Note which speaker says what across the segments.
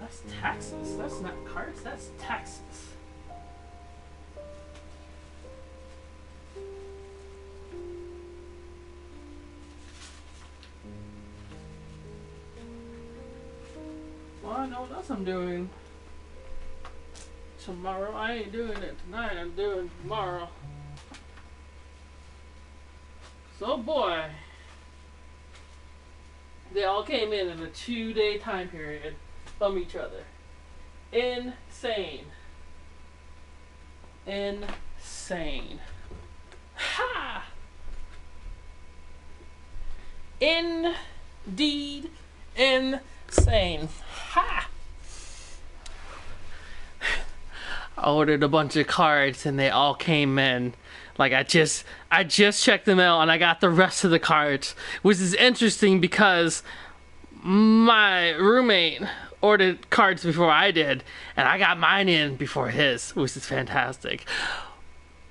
Speaker 1: That's taxes. That's not cards. That's taxes. Well, I know what else I'm doing tomorrow. I ain't doing it tonight. I'm doing it tomorrow. So boy, they all came in a 2-day time period from each other. Insane. Insane. Ha! Indeed insane. Ha! I ordered a bunch of cards and they all came in. Like I just checked the mail and I got the rest of the cards, which is interesting because my roommate ordered cards before I did, and I got mine in before his, which is fantastic.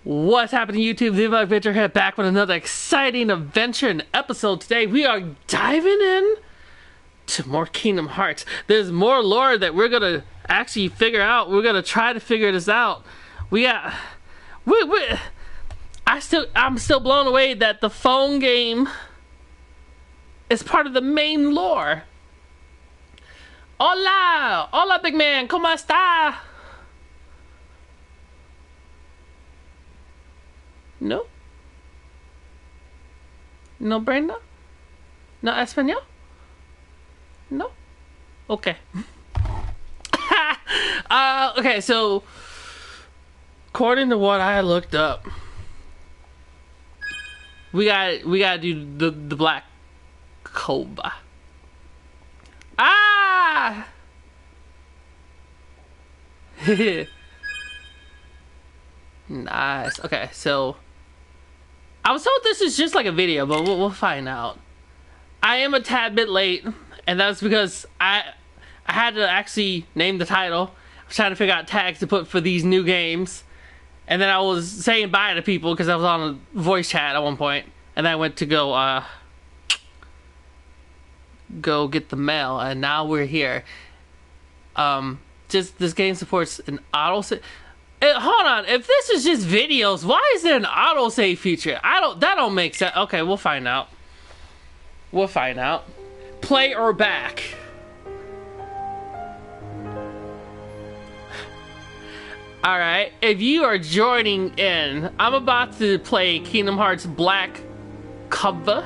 Speaker 1: What's happening, YouTube? The VmakVenterol back with another exciting adventure and episode. Today we are diving in to more Kingdom Hearts. There's more lore that we're gonna actually figure out. We're gonna try to figure this out. I'm still blown away that the phone game is part of the main lore. Hola! Hola, big man! ¿Cómo está? No? No, Brenda? No español? No? Okay. Okay, so according to what I looked up, we gotta do the black Clover. Ah! Nice. Okay, so I was told this is just like a video, but we'll find out. I am a tad bit late, and that's because I had to actually name the title. I was trying to figure out tags to put for these new games. And then I was saying bye to people because I was on a voice chat at one point, and then I went to go get the mail, and now we're here. Just this game supports an autosave. Hold on, if this is just videos, why is there an autosave feature? That don't make sense. Okay, we'll find out. We'll find out. Play or back. Alright, if you are joining in, I'm about to play Kingdom Hearts Black Clover,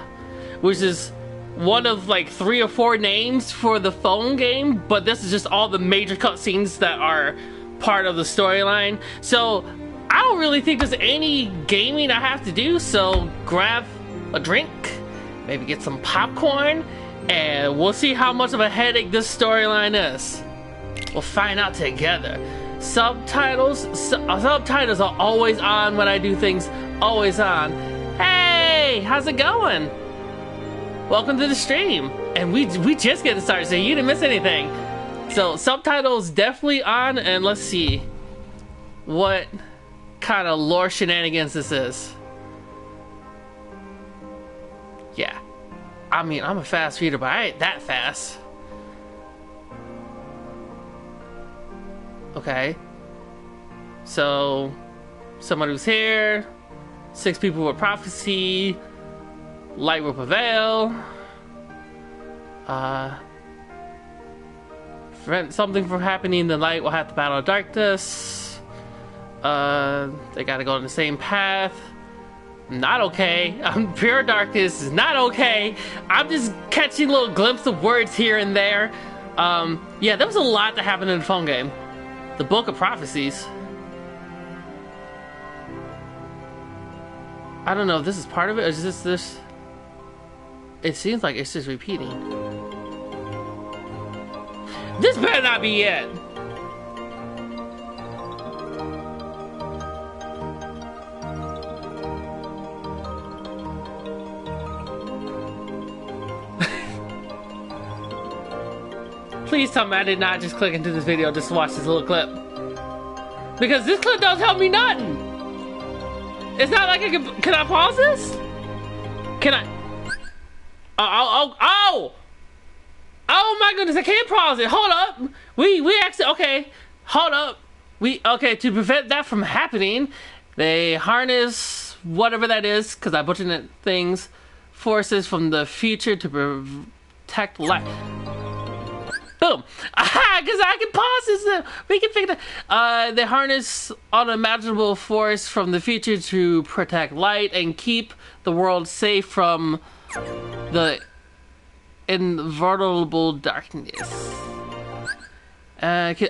Speaker 1: which is one of like 3 or 4 names for the phone game, but this is just all the major cutscenes that are part of the storyline. So I don't really think there's any gaming I have to do, so grab a drink, maybe get some popcorn, and we'll see how much of a headache this storyline is. We'll find out together. Subtitles are always on when I do things, always on. Hey, how's it going? Welcome to the stream. And we just getting started, so you didn't miss anything. So subtitles definitely on, and let's see what kind of lore shenanigans this is. Yeah, I mean, I'm a fast reader, but I ain't that fast. Okay, so somebody was here, 6 people with prophecy, light will prevail, prevent something from happening, the light will have to battle darkness, they gotta go on the same path, not okay, pure darkness is not okay. I'm just catching little glimpses of words here and there. Yeah, there was a lot that happened in the phone game. The Book of Prophecies. I don't know if this is part of it, or is this? It seems like it's just repeating. This better not be it! Please tell me I did not just click into this video just to watch this little clip. Because this clip don't tell me nothing! It's not like I can I pause this? Can I? Oh Oh my goodness, I can't pause it. Hold up. We actually, okay. Hold up. Okay, to prevent that from happening, they harness whatever that is, because I butchered it, things, forces from the future to protect life. Boom. Aha, because I can pause this. We can figure that. They harness unimaginable force from the future to protect light and keep the world safe from the invulnerable darkness. Okay,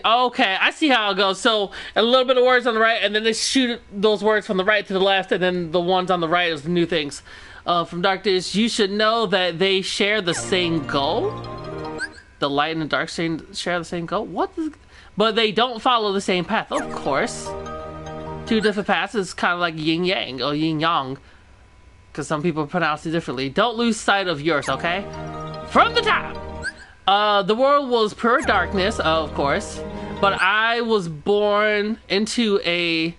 Speaker 1: I see how it goes. So a little bit of words on the right, and then they shoot those words from the right to the left, and then the ones on the right is the new things. From darkness, you should know that they share the same goal. The light and the dark share the same goal? But they don't follow the same path, of course. Two different paths is kind of like yin yang or yin yang, because some people pronounce it differently. Don't lose sight of yours, okay? From the top! The world was pure darkness, of course, but I was born into a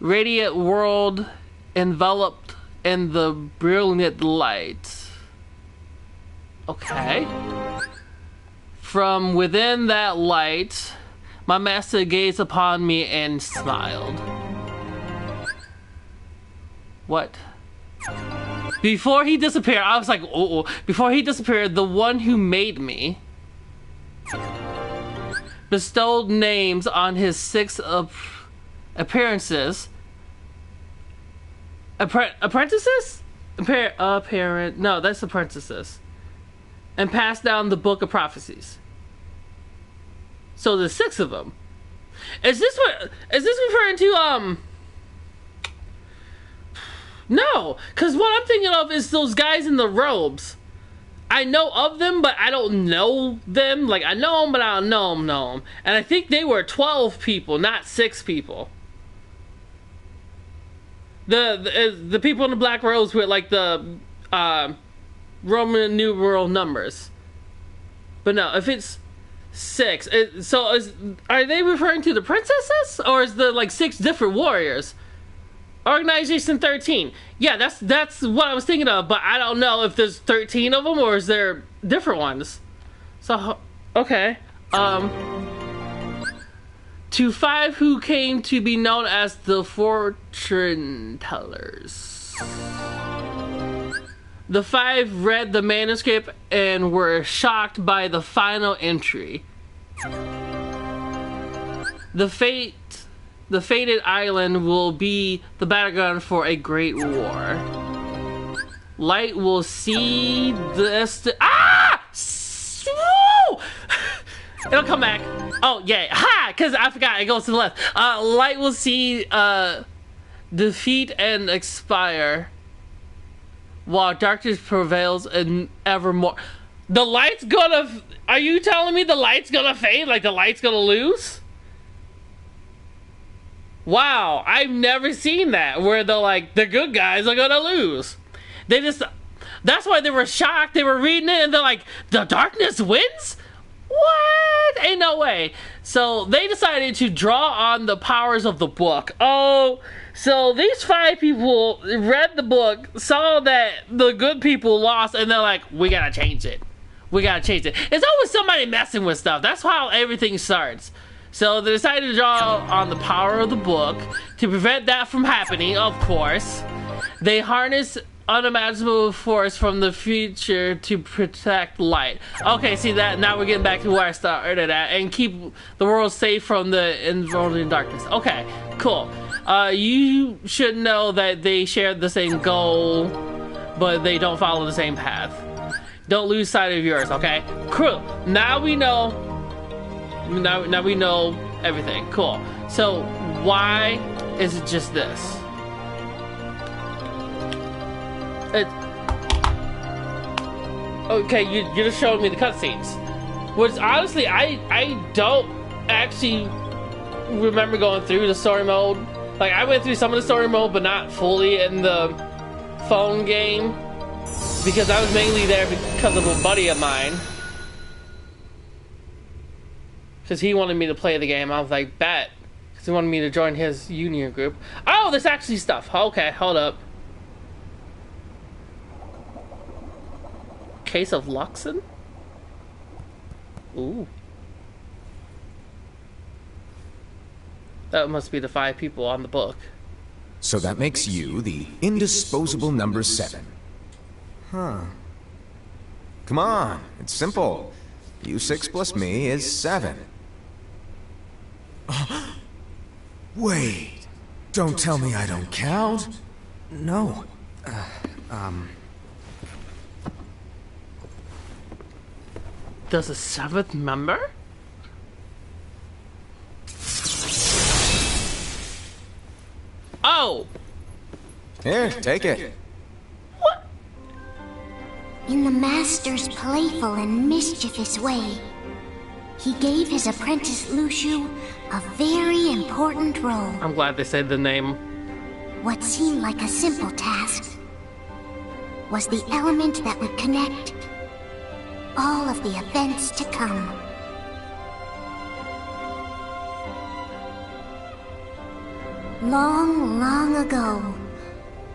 Speaker 1: radiant world enveloped in the brilliant light. Okay. From within that light, my master gazed upon me and smiled. What? Before he disappeared, I was like, oh. Before he disappeared, the one who made me bestowed names on his 6 appearances. Apprentices? No, that's apprentices. And passed down the book of prophecies. So there's 6 of them. Is this referring to, No, because what I'm thinking of is those guys in the robes. I know of them, but I don't know them. Like, I know them, but I don't know them. And I think they were 12 people, not 6 people. The people in the black robes with, like, the Roman numeral numbers. But no, if it's 6, are they referring to the princesses? Or is the, like, 6 different warriors? Organization 13. Yeah, that's what I was thinking of, but I don't know if there's 13 of them or is there different ones. So, okay. To 5 who came to be known as the fortune tellers. The 5 read the manuscript and were shocked by the final entry. The fated island will be the battleground for a great war. Light will see this. Woo! It'll come back. Oh, yeah. Ha! Because I forgot. It goes to the left. Light will see defeat and expire, while darkness prevails and evermore. The light's gonna... Are you telling me the light's gonna fade? Like the light's gonna lose? Wow, I've never seen that, where the good guys are gonna lose. That's why they were shocked. They were reading it and they're like, the darkness wins? What? Ain't no way. So they decided to draw on the powers of the book. Oh, so these 5 people read the book, saw that the good people lost, and they're like, we gotta change it. We gotta change it. It's always somebody messing with stuff. That's how everything starts. So they decided to draw on the power of the book to prevent that from happening, of course. They harness unimaginable force from the future to protect light. Okay, see that? Now we're getting back to where I started at, and keep the world safe from the invulnerable darkness. Okay, cool. You should know that they share the same goal, but they don't follow the same path. Don't lose sight of yours, okay? Cool. Now we know. Now we know everything. Cool. So why is it just this? Okay, you just showed me the cutscenes. Which honestly, I don't actually remember going through the story mode. Like, I went through some of the story mode, but not fully in the phone game, because I was mainly there because of a buddy of mine. Because he wanted me to play the game. I was like, bet. Because he wanted me to join his union group. Oh, there's actually stuff. Okay, hold up. Case of Luxon? Ooh. That must be the 5 people on the book.
Speaker 2: So that makes you the indisposable number 7. Huh. Come on, it's simple. You 6 plus me is 7. Wait, don't tell me I don't count.
Speaker 3: No.
Speaker 1: Does a 7th member? Oh!
Speaker 2: Here, take it.
Speaker 1: What?
Speaker 4: In the Master's playful and mischievous way, he gave his apprentice Luciu a very important role.
Speaker 1: I'm glad they said the name.
Speaker 4: What seemed like a simple task was the element that would connect all of the events to come. Long, long ago,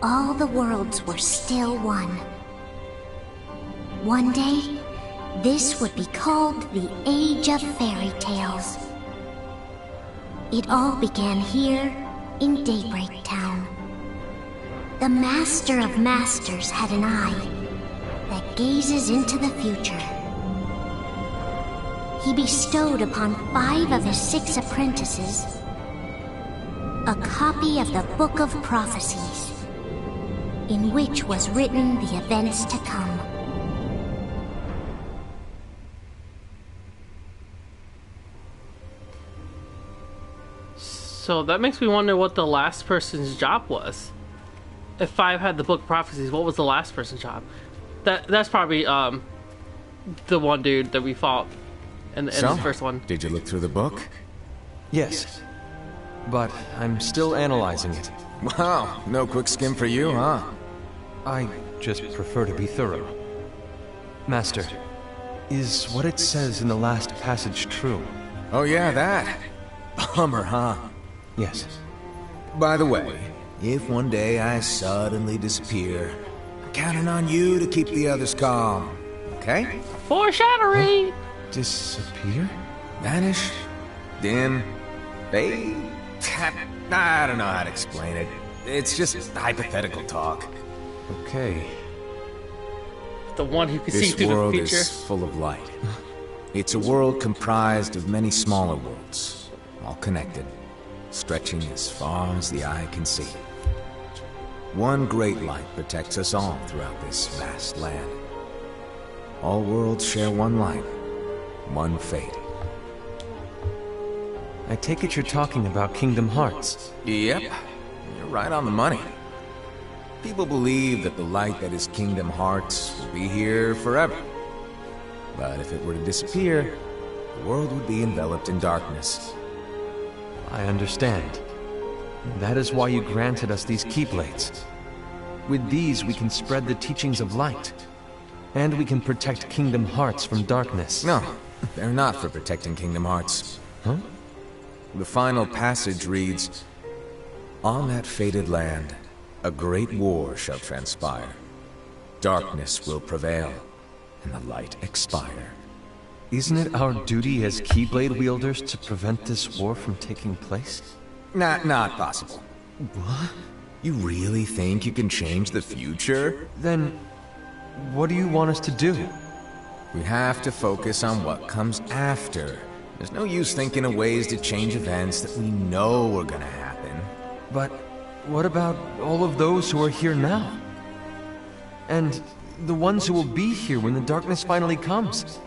Speaker 4: all the worlds were still one. One day, this would be called the Age of Fairy Tales. It all began here in Daybreak Town. The Master of Masters had an eye that gazes into the future. He bestowed upon 5 of his 6 apprentices a copy of the Book of Prophecies, in which was written the events to come.
Speaker 1: So that makes me wonder what the last person's job was. If 5 had the Book of Prophecies, what was the last person's job? That's probably the one dude that we fought in the first one.
Speaker 2: Did you look through the book?
Speaker 3: Yes. But I'm still analyzing it.
Speaker 2: Wow, no quick skim for you, huh?
Speaker 3: I just prefer to be thorough. Master, is what it says in the last passage true?
Speaker 2: Oh yeah, that. Bummer, huh?
Speaker 3: Yes.
Speaker 2: By the way, if one day I suddenly disappear, I'm counting on you to keep the others calm, okay?
Speaker 1: Foreshadowing!
Speaker 3: Disappear?
Speaker 2: Vanish, dim, fade. I don't know how to explain it. It's just hypothetical talk.
Speaker 3: Okay.
Speaker 1: The one who can see
Speaker 2: This
Speaker 1: through the
Speaker 2: world
Speaker 1: future.
Speaker 2: is full of light. It's a world comprised of many smaller worlds, all connected, stretching as far as the eye can see. One great light protects us all throughout this vast land. All worlds share one light, one fate.
Speaker 3: I take it you're talking about Kingdom Hearts.
Speaker 2: Yep, you're right on the money. People believe that the light that is Kingdom Hearts will be here forever. But if it were to disappear, the world would be enveloped in darkness.
Speaker 3: I understand. That is why you granted us these Keyblades. With these, we can spread the teachings of light. And we can protect Kingdom Hearts from darkness.
Speaker 2: No, they're not for protecting Kingdom Hearts.
Speaker 3: Huh?
Speaker 2: The final passage reads, "On that fated land, a great war shall transpire. Darkness will prevail, and the light expire."
Speaker 3: Isn't it our duty as Keyblade wielders to prevent this war from taking place?
Speaker 2: Not possible. What? You really think you can change the future?
Speaker 3: Then, what do you want us to do?
Speaker 2: We have to focus on what comes after. There's no use thinking of ways to change events that we know are gonna happen.
Speaker 3: But what about all of those who are here now? And the ones who will be here when the darkness finally comes?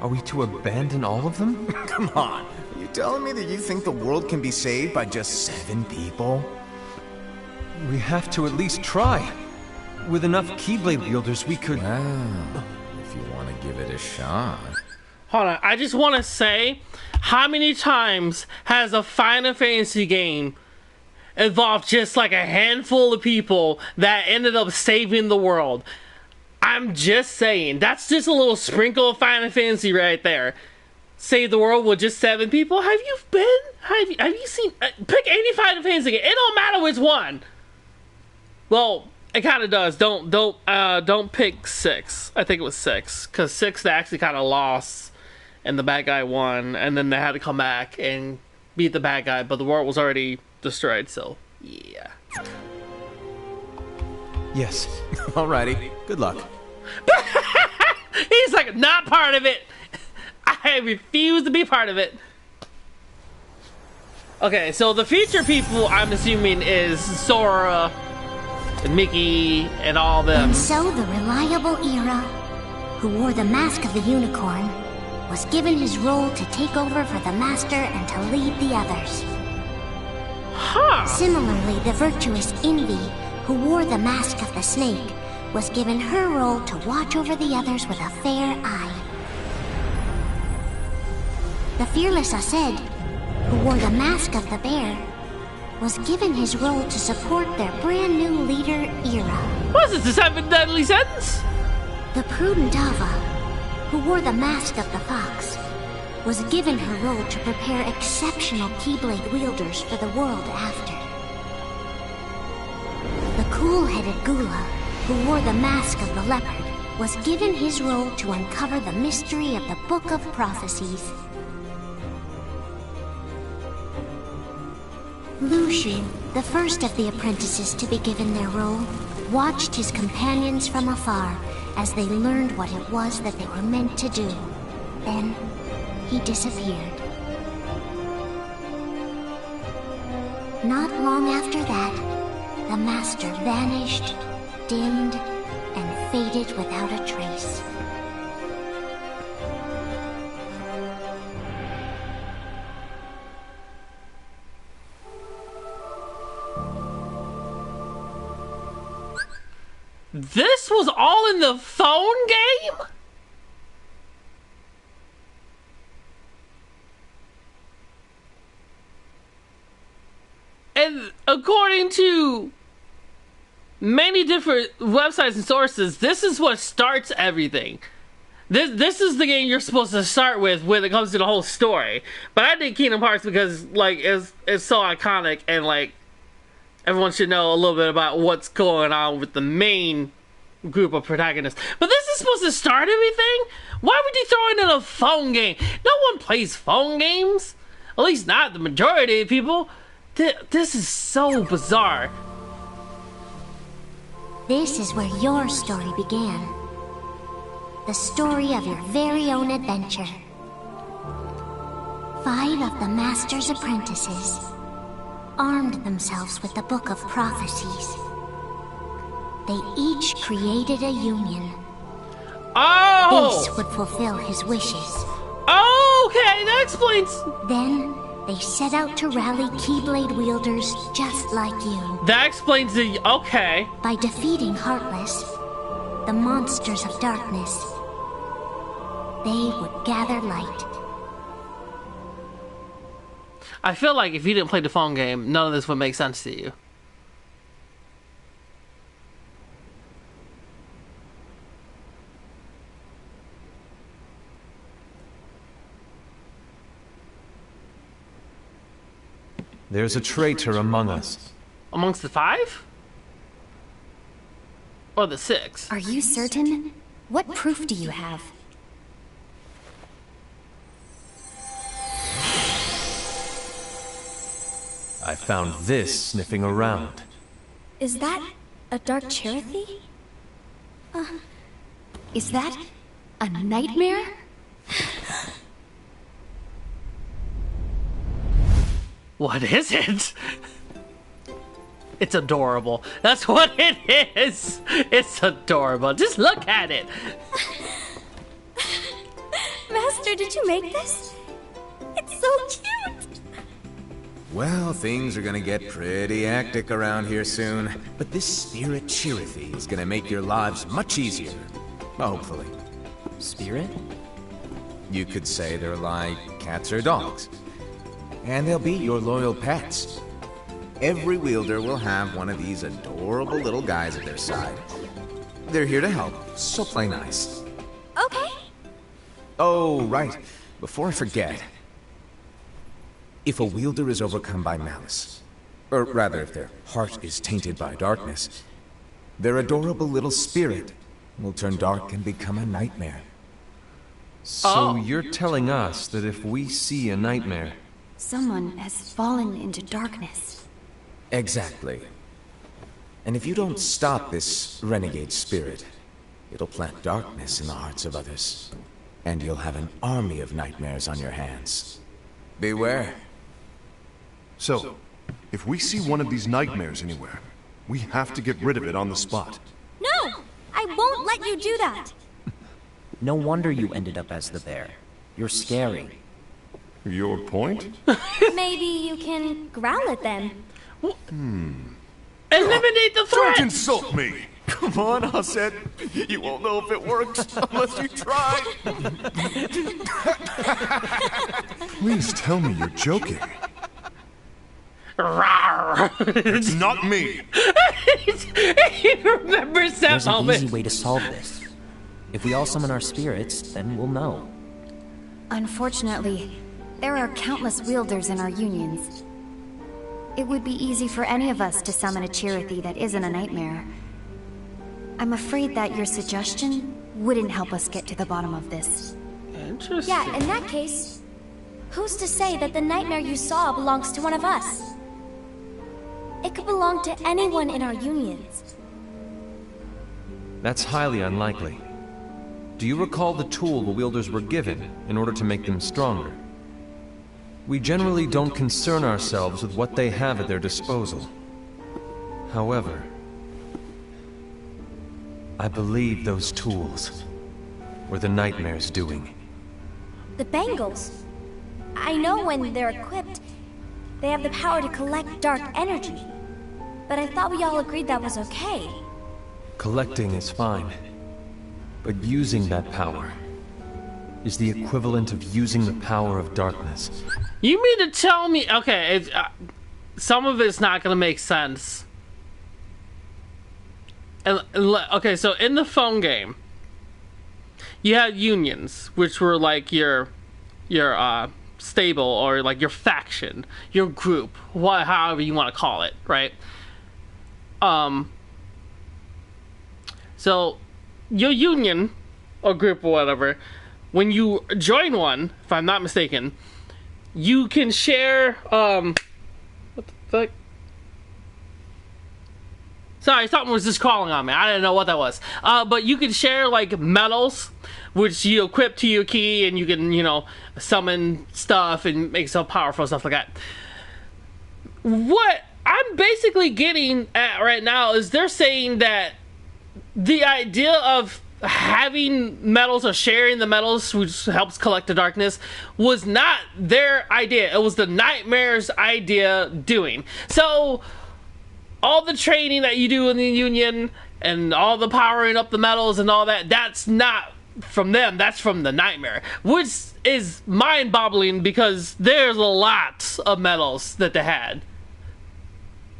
Speaker 3: Are we to abandon all of them?
Speaker 2: Come on, are you telling me that you think the world can be saved by just 7 people?
Speaker 3: We have to at least try. With enough Keyblade wielders, we could...
Speaker 2: Well, if you want to give it a shot.
Speaker 1: Hold on, I just want to say, how many times has a Final Fantasy game involved just like a handful of people that ended up saving the world? I'm just saying, that's just a little sprinkle of Final Fantasy right there. Save the world with just 7 people? Have you seen, pick any Final Fantasy game, it don't matter which one. Well, it kind of does. Don't pick 6. I think it was 6, because 6 they actually kind of lost and the bad guy won, and then they had to come back and beat the bad guy, but the world was already destroyed, so yeah.
Speaker 3: Yes.
Speaker 2: Alrighty, good luck.
Speaker 1: He's like, not part of it. I refuse to be part of it. Okay, so the future people, I'm assuming, is Sora and Mickey and all them.
Speaker 4: And so the reliable Era, who wore the mask of the unicorn, was given his role to take over for the Master and to lead the others.
Speaker 1: Huh.
Speaker 4: Similarly, the virtuous Envy, who wore the mask of the snake, was given her role to watch over the others with a fair eye. The fearless Aced, who wore the mask of the bear, was given his role to support their brand new leader, Era.
Speaker 1: Was it the 7 deadly sins?
Speaker 4: The prudent Ava, who wore the mask of the fox, was given her role to prepare exceptional Keyblade wielders for the world after. The cool-headed Gula, who wore the mask of the leopard, was given his role to uncover the mystery of the Book of Prophecies. Lucian, the first of the apprentices to be given their role, watched his companions from afar as they learned what it was that they were meant to do. Then, he disappeared. Not long after that, the Master vanished, dimmed, and faded without a trace.
Speaker 1: This was all in the phone game? And according to many different websites and sources, this is what starts everything. This is the game you're supposed to start with when it comes to the whole story. But I did Kingdom Hearts because, like, it's so iconic, and, like, everyone should know a little bit about what's going on with the main group of protagonists. But this is supposed to start everything? Why would you throw in a phone game? No one plays phone games. At least not the majority of people. This is so bizarre.
Speaker 4: This is where your story began. The story of your very own adventure. 5 of the Master's apprentices armed themselves with the Book of Prophecies. They each created a union.
Speaker 1: Oh!
Speaker 4: This would fulfill his wishes.
Speaker 1: Okay, that explains.
Speaker 4: Then, they set out to rally Keyblade wielders just like you.
Speaker 1: That explains the... Okay.
Speaker 4: By defeating Heartless, the monsters of darkness, they would gather light.
Speaker 1: I feel like if you didn't play the phone game, none of this would make sense to you.
Speaker 3: There's a traitor among us.
Speaker 1: Amongst the 5? Or the 6?
Speaker 5: Are you certain? What proof do you have?
Speaker 3: I found this sniffing around.
Speaker 5: Is that a dark Cherothy? Is that a nightmare?
Speaker 1: What is it? It's adorable. That's what it is. It's adorable. Just look at it.
Speaker 5: Master, did you make this? It's so cute.
Speaker 2: Well, things are gonna get pretty hectic around here soon. But this spirit Cherothy is gonna make your lives much easier. Hopefully.
Speaker 3: Spirit?
Speaker 2: You could say they're like cats or dogs. And they'll be your loyal pets. Every wielder will have one of these adorable little guys at their side. They're here to help, so play nice.
Speaker 5: Okay.
Speaker 2: Oh, right. Before I forget. If a wielder is overcome by malice, or rather if their heart is tainted by darkness, their adorable little spirit will turn dark and become a nightmare.
Speaker 3: So you're telling us that if we see a nightmare...
Speaker 5: Someone has fallen into darkness.
Speaker 2: Exactly. And if you don't stop this renegade spirit, it'll plant darkness in the hearts of others. And you'll have an army of nightmares on your hands. Beware.
Speaker 6: So, if we see one of these nightmares anywhere, we have to get rid of it on the spot.
Speaker 5: No! I won't let you do that!
Speaker 7: No wonder you ended up as the bear. You're scary.
Speaker 6: Your point?
Speaker 5: Maybe you can growl at them.
Speaker 1: Eliminate the
Speaker 6: Don't
Speaker 1: threat!
Speaker 6: insult me!
Speaker 8: Come on, Hasset. You won't know if it works unless you try.
Speaker 6: Please tell me you're joking.
Speaker 1: Rawr.
Speaker 6: It's not me!
Speaker 1: He remembers that
Speaker 7: There's an
Speaker 1: moment.
Speaker 7: easy way to solve this. If we all summon our spirits, then we'll know.
Speaker 9: Unfortunately, there are countless wielders in our unions. It would be easy for any of us to summon a Chirithy that isn't a nightmare. I'm afraid that your suggestion wouldn't help us get to the bottom of this.
Speaker 1: Interesting.
Speaker 5: Yeah, in that case, who's to say that the nightmare you saw belongs to one of us? It could belong to anyone in our unions.
Speaker 3: That's highly unlikely. Do you recall the tool the wielders were given in order to make them stronger? We generally don't concern ourselves with what they have at their disposal. However, I believe those tools were the nightmare's doing.
Speaker 5: The bangles. I know when they're equipped, they have the power to collect dark energy. But I thought we all agreed that was okay.
Speaker 3: Collecting is fine, but using that power is the equivalent of using the power of darkness.
Speaker 1: You mean to tell me... Okay, some of it's not going to make sense. Okay, so in the phone game, you had unions, which were like your stable, or like your faction, your group, however you want to call it, right? So your union or group or whatever, when you join one, if I'm not mistaken, you can share what the fuck? Sorry, something was just calling on me. I didn't know what that was. But you can share like medals, which you equip to your key, and you can, you know, summon stuff and make stuff powerful, stuff like that. What I'm basically getting at right now is they're saying that the idea of having medals or sharing the medals, which helps collect the darkness, was not their idea. It was the nightmare's idea doing. So all the training that you do in the union and all the powering up the medals and all that, that's not from them, that's from the nightmare, which is mind-boggling because there's a lot of medals that they had.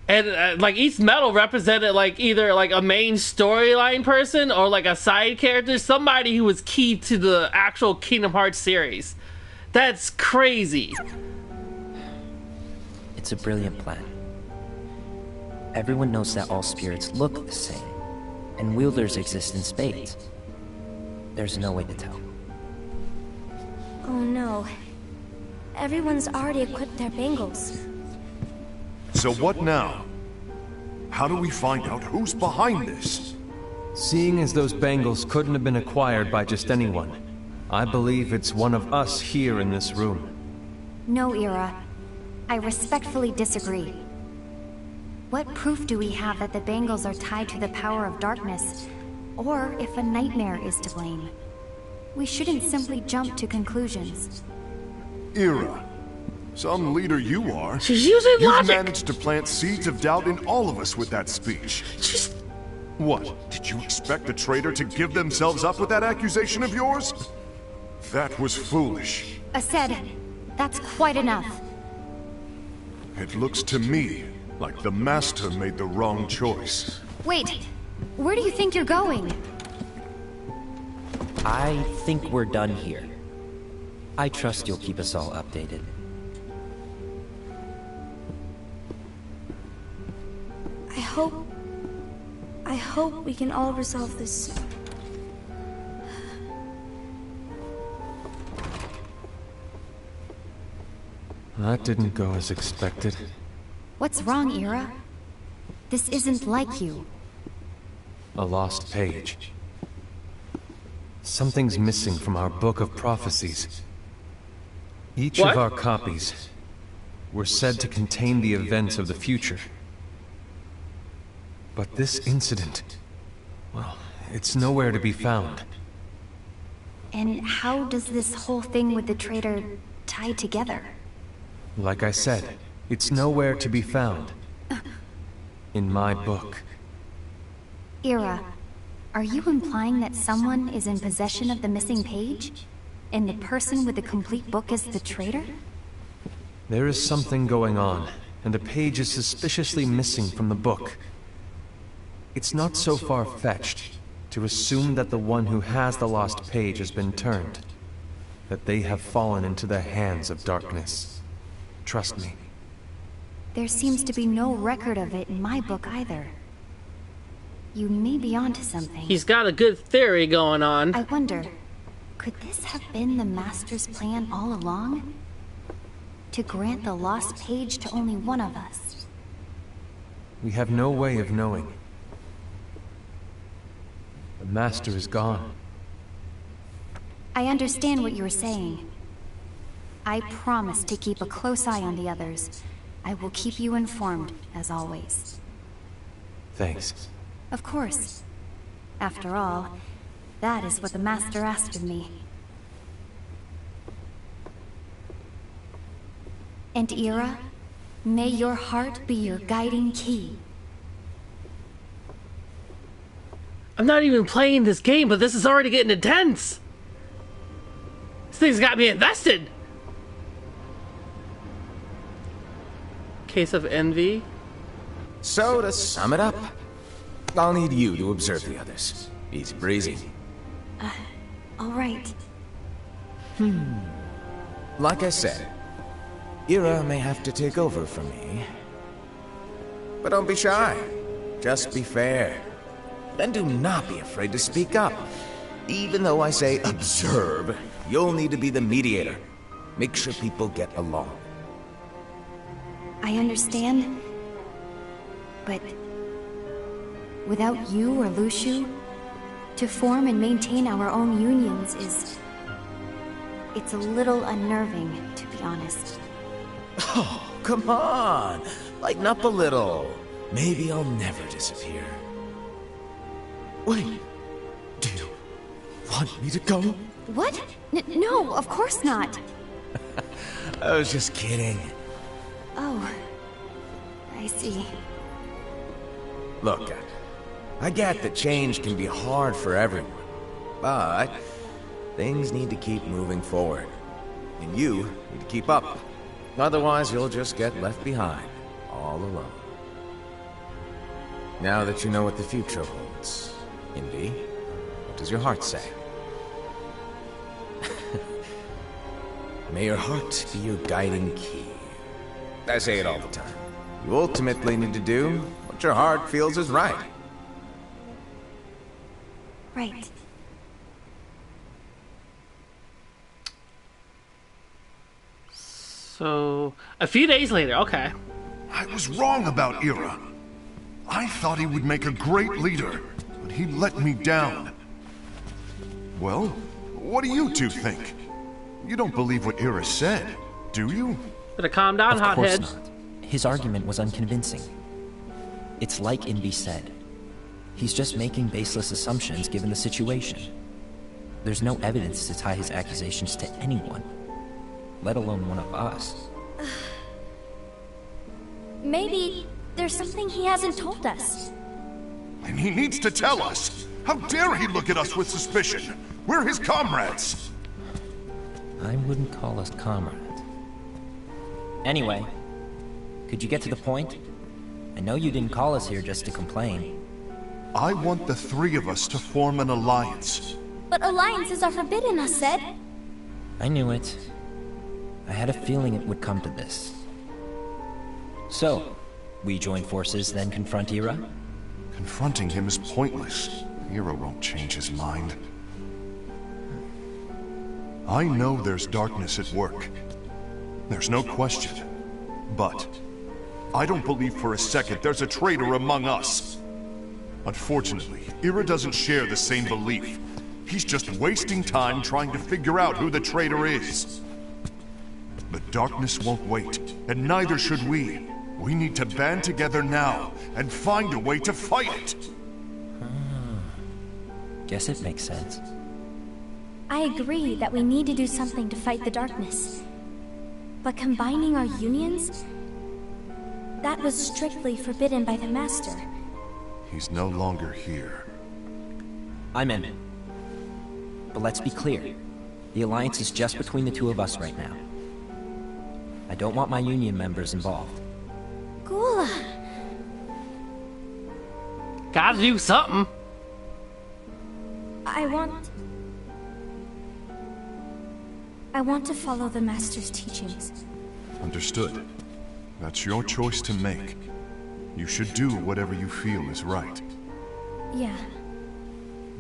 Speaker 1: And like each medal represented like either like a main storyline person or like a side character, somebody who was key to the actual Kingdom Hearts series. That's crazy.
Speaker 7: It's a brilliant plan. Everyone knows that all spirits look the same, and wielders exist in spades. There's no way to tell.
Speaker 5: Oh no. Everyone's already equipped their bangles.
Speaker 6: So what now? How do we find out who's behind this?
Speaker 3: Seeing as those bangles couldn't have been acquired by just anyone, I believe it's one of us here in this room.
Speaker 9: No, Ira. I respectfully disagree. What proof do we have that the bangles are tied to the power of darkness, or if a nightmare is to blame? We shouldn't simply jump to conclusions.
Speaker 6: Ira, some leader you are.
Speaker 1: She's using
Speaker 6: You've
Speaker 1: logic.
Speaker 6: managed to plant seeds of doubt in all of us with that speech. What? Did you expect the traitor to give themselves up with that accusation of yours? That was foolish.
Speaker 9: Ased, that's quite enough.
Speaker 6: It looks to me like the Master made the wrong choice.
Speaker 9: Wait, where do you think you're going?
Speaker 7: I think we're done here. I trust you'll keep us all updated.
Speaker 5: I hope we can all resolve this soon.
Speaker 3: That didn't go as expected.
Speaker 9: What's wrong, Ira? This isn't like you.
Speaker 3: A lost page. Something's missing from our book of prophecies. Each
Speaker 1: What?
Speaker 3: of our copies were said to contain the events of the future. But this incident, well, it's nowhere to be found.
Speaker 9: And how does this whole thing with the traitor tie together?
Speaker 3: Like I said, it's nowhere to be found. In my book.
Speaker 9: Ira, are you implying that someone is in possession of the missing page? And the person with the complete book is the traitor?
Speaker 3: There is something going on, and the page is suspiciously missing from the book. It's not so far-fetched to assume that the one who has the lost page has been turned, that they have fallen into the hands of darkness. Trust me.
Speaker 9: There seems to be no record of it in my book either. You may be onto something.
Speaker 1: He's got a good theory going on.
Speaker 9: I wonder, could this have been the Master's plan all along? To grant the lost page to only one of us?
Speaker 3: We have no way of knowing. The Master is gone.
Speaker 9: I understand what you're saying. I promise to keep a close eye on the others. I will keep you informed, as always.
Speaker 3: Thanks.
Speaker 9: Of course. After all, that is what the Master asked of me. And Ira, may your heart be your guiding key.
Speaker 1: I'm not even playing this game, but this is already getting intense. This thing's got me invested. Case of envy.
Speaker 2: So, to sum it up, I'll need you to observe the others. Easy breezy.
Speaker 9: All right.
Speaker 2: Like I said, Ira may have to take over for me. But don't be shy. Just be fair. And do not be afraid to speak up. Even though I say observe, you'll need to be the mediator. Make sure people get along.
Speaker 9: I understand. But without you or Luciu, to form and maintain our own unions is... it's a little unnerving, to be honest.
Speaker 2: Oh, come on! Lighten up a little. Maybe I'll never disappear. Wait, do you want me to go?
Speaker 9: What? No, of course not.
Speaker 2: I was just kidding.
Speaker 9: Oh, I see.
Speaker 2: Look, I get that change can be hard for everyone, but things need to keep moving forward. And you need to keep up. Otherwise, you'll just get left behind, all alone. Now that you know what the future holds, Indy, what does your heart say? May your heart be your guiding key. I say it all the time. You ultimately need to do what your heart feels is right.
Speaker 9: Right.
Speaker 1: So, a few days later, okay.
Speaker 6: I was wrong about Ira. I thought he would make a great leader, but he let me down. Well, what do you two think? You don't believe what Ira said, do you?
Speaker 1: Better calm down,
Speaker 7: Of course
Speaker 1: hothead.
Speaker 7: not. His argument was unconvincing. It's like Invi said. He's just making baseless assumptions given the situation. There's no evidence to tie his accusations to anyone, let alone one of us.
Speaker 5: Maybe there's something he hasn't told us.
Speaker 6: And he needs to tell us. How dare he look at us with suspicion? We're his comrades.
Speaker 7: I wouldn't call us comrades. Anyway, could you get to the point? I know you didn't call us here just to complain.
Speaker 6: I want the three of us to form an alliance.
Speaker 5: But alliances are forbidden, us said.
Speaker 7: I knew it. I had a feeling it would come to this. So, we join forces, then confront Ira?
Speaker 6: Confronting him is pointless. Ira won't change his mind. I know there's darkness at work. There's no question. But I don't believe for a second there's a traitor among us. Unfortunately, Ira doesn't share the same belief. He's just wasting time trying to figure out who the traitor is. The darkness won't wait, and neither should we. We need to band together now and find a way to fight it.
Speaker 7: Guess it makes sense.
Speaker 5: I agree that we need to do something to fight the darkness. But combining our unions? That was strictly forbidden by the Master.
Speaker 6: He's no longer here.
Speaker 7: I'm in. But let's be clear. The Alliance is just between the two of us right now. I don't want my Union members involved.
Speaker 5: Gula!
Speaker 1: Gotta do something.
Speaker 5: I want to follow the Master's teachings.
Speaker 6: Understood. That's your choice to make. You should do whatever you feel is right.
Speaker 5: Yeah.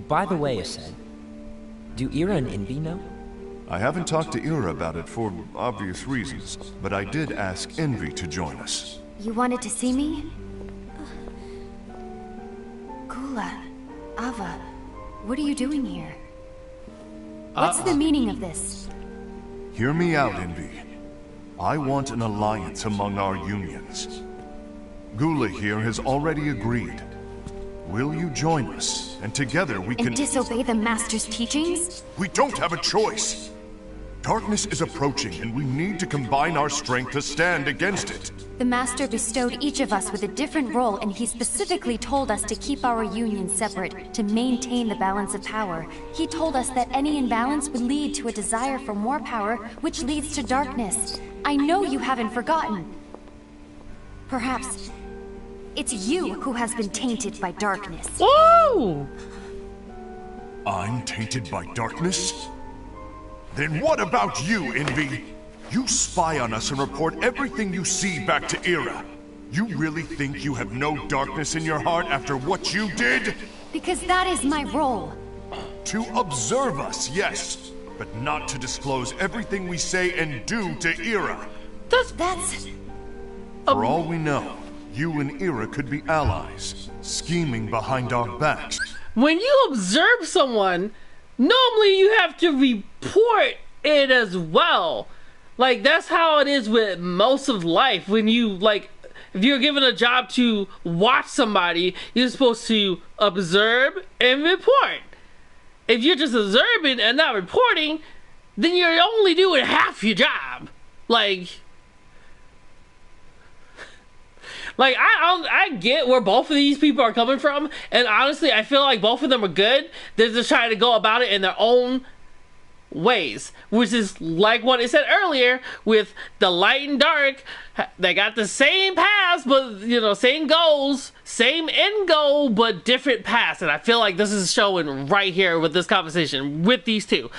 Speaker 7: By the way, Ascend, do Ira and Envy know?
Speaker 6: I haven't talked to Ira about it for obvious reasons, but I did ask Envy to join us.
Speaker 9: You wanted to see me? Gula, Ava, what are you doing here? What's the meaning of this?
Speaker 6: Hear me out, Envy. I want an alliance among our unions. Gula here has already agreed. Will you join us? And together we can...
Speaker 9: And disobey the Master's teachings?
Speaker 6: We don't have a choice! Darkness is approaching, and we need to combine our strength to stand against it.
Speaker 9: The Master bestowed each of us with a different role, and he specifically told us to keep our union separate, to maintain the balance of power. He told us that any imbalance would lead to a desire for more power, which leads to darkness. I know you haven't forgotten. Perhaps it's you who has been tainted by darkness.
Speaker 1: Woo!
Speaker 6: I'm tainted by darkness? Then what about you, Envy? You spy on us and report everything you see back to Ira. You really think you have no darkness in your heart after what you did?
Speaker 9: Because that is my role.
Speaker 6: To observe us, yes, but not to disclose everything we say and do to Ira.
Speaker 9: That's...
Speaker 6: For all we know, you and Ira could be allies, scheming behind our backs.
Speaker 1: When you observe someone, normally you have to report it as well. Like, that's how it is with most of life. When you, like, if you're given a job to watch somebody, you're supposed to observe and report. If you're just observing and not reporting, then you're only doing half your job. Like, I get where both of these people are coming from, and honestly, I feel like both of them are good. They're just trying to go about it in their own ways, which is like what I said earlier with the light and dark. They got the same paths, but, you know, same goals, same end goal, but different paths, and I feel like this is showing right here with this conversation with these two.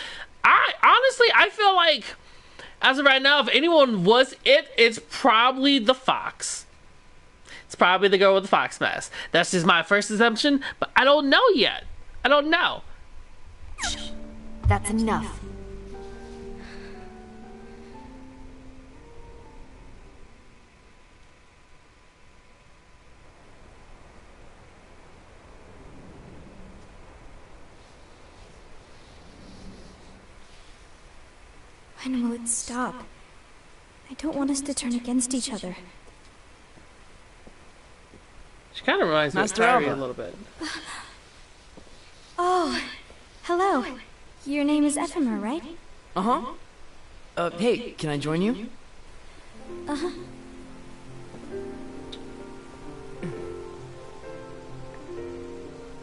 Speaker 1: I feel like, as of right now, if anyone was it, it's probably the fox. It's probably the girl with the fox mask. That's just my first assumption, but I don't know yet. I don't know.
Speaker 9: That's enough.
Speaker 5: When will it stop? I don't want us to turn against each other.
Speaker 1: She kind of reminds me of Kyrie a little bit.
Speaker 5: Oh, hello. Your name is Ephemer, right?
Speaker 10: Uh-huh. Hey, can I join you?
Speaker 5: Uh-huh.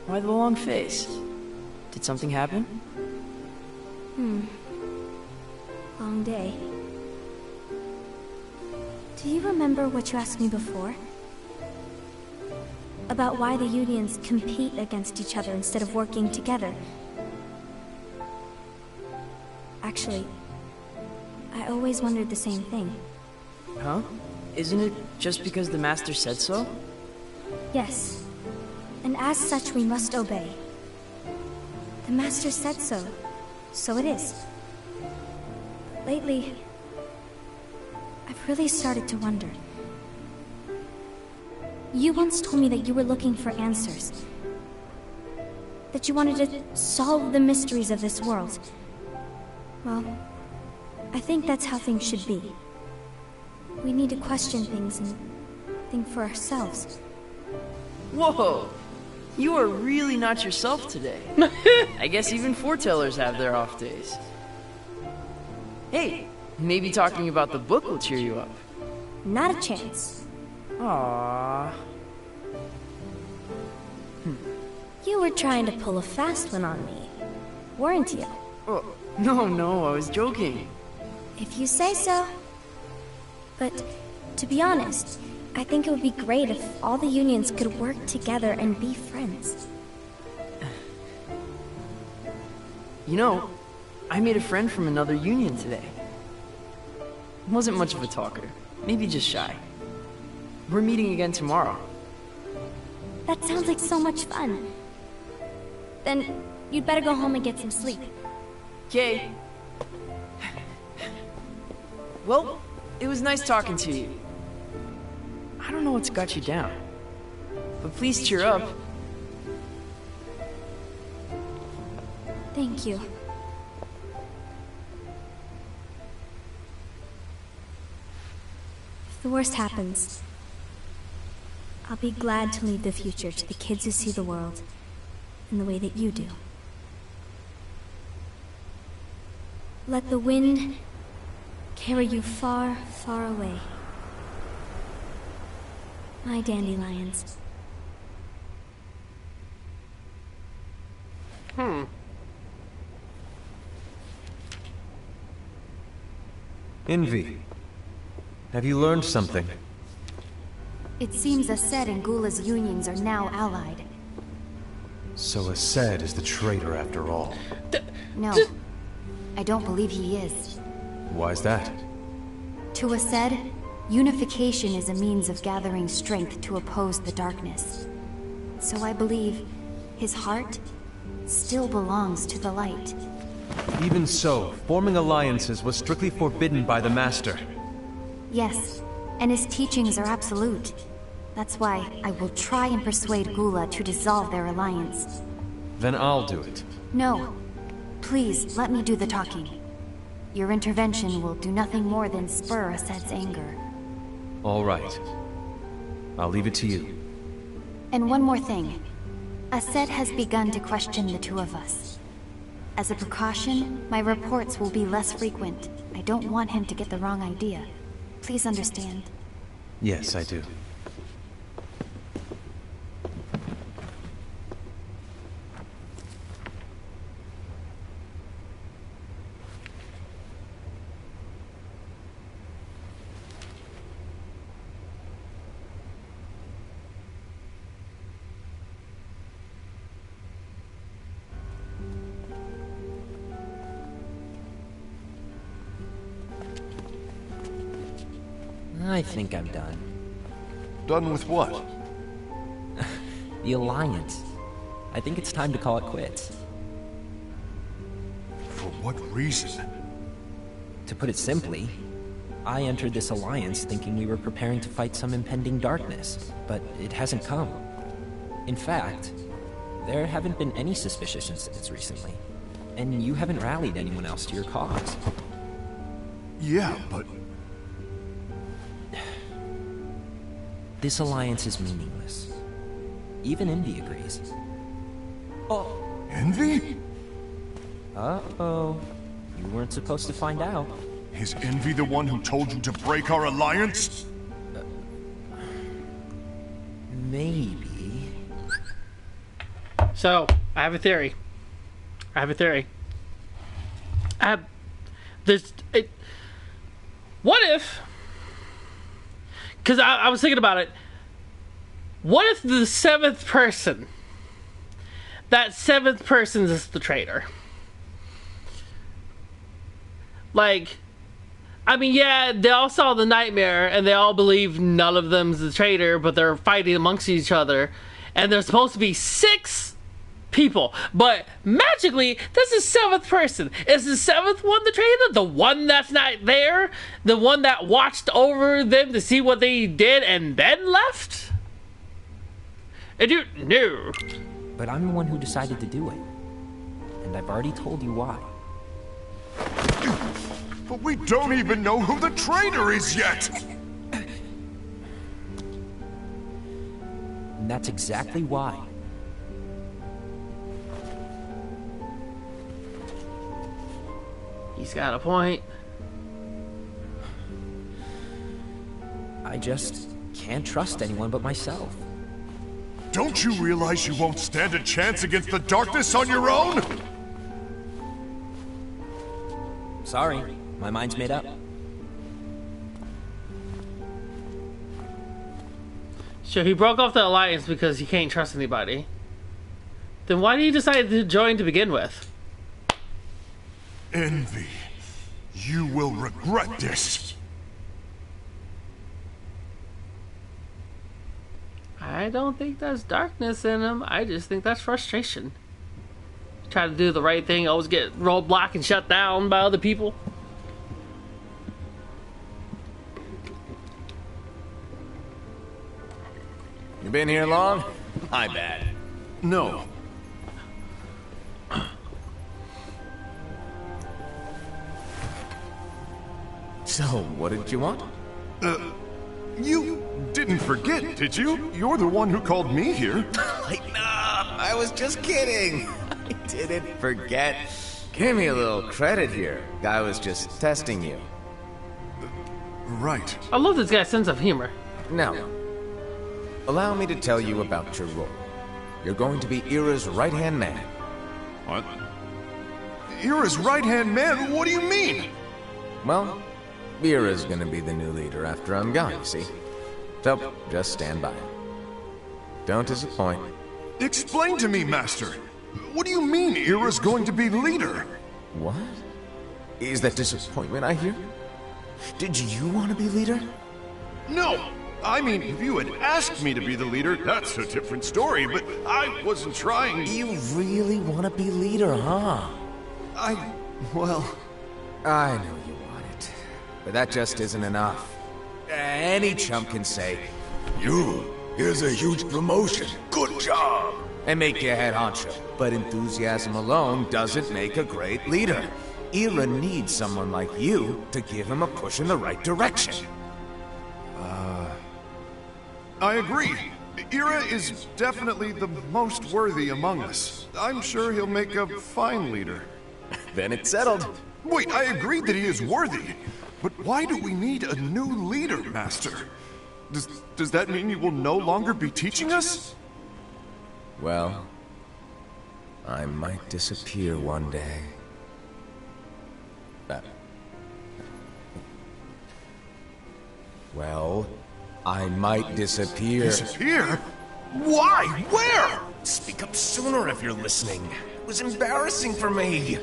Speaker 10: Why the long face? Did something happen?
Speaker 5: Long day. Do you remember what you asked me before? About why the unions compete against each other instead of working together. Actually, I always wondered the same thing.
Speaker 10: Huh? Isn't it just because the Master said so?
Speaker 5: Yes. And as such, we must obey. The Master said so. So it is. Lately, I've really started to wonder. You once told me that you were looking for answers. That you wanted to solve the mysteries of this world. Well, I think that's how things should be. We need to question things and think for ourselves.
Speaker 10: Whoa! You are really not yourself today. I guess even foretellers have their off days. Hey, maybe talking about the book will cheer you up.
Speaker 5: Not a chance.
Speaker 10: Aww.
Speaker 5: You were trying to pull a fast one on me, weren't you?
Speaker 10: Oh, no, I was joking.
Speaker 5: If you say so. But, to be honest, I think it would be great if all the unions could work together and be friends.
Speaker 10: You know, I made a friend from another union today. Wasn't much of a talker, maybe just shy. We're meeting again tomorrow.
Speaker 5: That sounds like so much fun. Then, you'd better go home and get some sleep.
Speaker 10: Okay. Well, it was nice talking to you. I don't know what's got you down, but please cheer up.
Speaker 5: Thank you. If the worst happens, I'll be glad to leave the future to the kids who see the world in the way that you do. Let the wind carry you far, far away. My dandelions.
Speaker 3: Envy. Have you learned something?
Speaker 9: It seems Ased and Gula's unions are now allied.
Speaker 3: So Ased is the traitor after all.
Speaker 9: No, I don't believe he is.
Speaker 3: Why's that?
Speaker 9: To Ased, unification is a means of gathering strength to oppose the darkness. So I believe his heart still belongs to the light.
Speaker 3: Even so, forming alliances was strictly forbidden by the Master.
Speaker 9: Yes, and his teachings are absolute. That's why I will try and persuade Gula to dissolve their alliance.
Speaker 3: Then I'll do it.
Speaker 9: No. Please, let me do the talking. Your intervention will do nothing more than spur Ased's anger.
Speaker 3: All right. I'll leave it to you.
Speaker 9: And one more thing. Ased has begun to question the two of us. As a precaution, my reports will be less frequent. I don't want him to get the wrong idea. Please understand.
Speaker 3: Yes, I do.
Speaker 7: I think I'm done.
Speaker 6: Done with what?
Speaker 7: The Alliance. I think it's time to call it quits.
Speaker 6: For what reason?
Speaker 7: To put it simply, I entered this alliance thinking we were preparing to fight some impending darkness, but it hasn't come. In fact, there haven't been any suspicious incidents recently, and you haven't rallied anyone else to your cause.
Speaker 6: Yeah, but...
Speaker 7: This alliance is meaningless. Even Envy agrees.
Speaker 6: Oh. Envy?
Speaker 7: Uh-oh. You weren't supposed to find out.
Speaker 6: Is Envy the one who told you to break our alliance?
Speaker 7: Maybe.
Speaker 1: So, I have a theory. What if... Because I was thinking about it. What if the seventh person... That seventh person is the traitor? Like... I mean, yeah, they all saw the nightmare, and they all believe none of them's the traitor, but they're fighting amongst each other. And there's supposed to be 6 people, but magically, that's the 7th person. Is the 7th one the traitor? The one that's not there? The one that watched over them to see what they did and then left? I don't know.
Speaker 7: But I'm the one who decided to do it. And I've already told you why.
Speaker 6: But we don't even know who the traitor is yet!
Speaker 7: And that's exactly why.
Speaker 1: He's got a point.
Speaker 7: I just can't trust anyone but myself.
Speaker 6: Don't you realize you won't stand a chance against the darkness on your own?
Speaker 7: Sorry, my mind's made up.
Speaker 1: Sure, he broke off the alliance because he can't trust anybody. Then why did he decide to join to begin with?
Speaker 6: Envy. You will regret this.
Speaker 1: I don't think that's darkness in him. I just think that's frustration. Try to do the right thing, always get roadblocked and shut down by other people.
Speaker 2: You been here long? My bad.
Speaker 6: No.
Speaker 2: So, what did you want?
Speaker 6: You didn't forget, did you? You're the one who called me here.
Speaker 2: I was just kidding. I didn't forget. Give me a little credit here. I was just testing you.
Speaker 6: Right.
Speaker 1: I love this guy's sense of humor.
Speaker 2: Now, allow me to tell you about your role. You're going to be Ira's right-hand man.
Speaker 6: What? Ira's right-hand man? What do you mean?
Speaker 2: Well, Ira's gonna be the new leader after I'm gone, you see? So, just stand by. Don't disappoint.
Speaker 6: Explain to me, Master. What do you mean Ira's going to be leader?
Speaker 2: What? Is that disappointment I hear? Did you want to be leader?
Speaker 6: No! I mean, if you had asked me to be the leader, that's a different story, but I wasn't trying.
Speaker 2: You really want to be leader, huh?
Speaker 6: Well...
Speaker 2: I know you want it, but that just isn't enough. Any chump can say, here's a huge promotion, good job, and make you head honcho. But enthusiasm alone doesn't make a great leader. Ira needs someone like you to give him a push in the right direction.
Speaker 6: I agree. Ira is definitely the most worthy among us. I'm sure he'll make a fine leader.
Speaker 2: Then it's settled.
Speaker 6: Wait, I agreed that he is worthy. But why do we need a new leader, Master? Does that mean you will no longer be teaching us?
Speaker 2: Well, I might disappear one day. Well, I might disappear.
Speaker 6: Disappear? Why? Where?
Speaker 2: Speak up sooner if you're listening. It was embarrassing for me.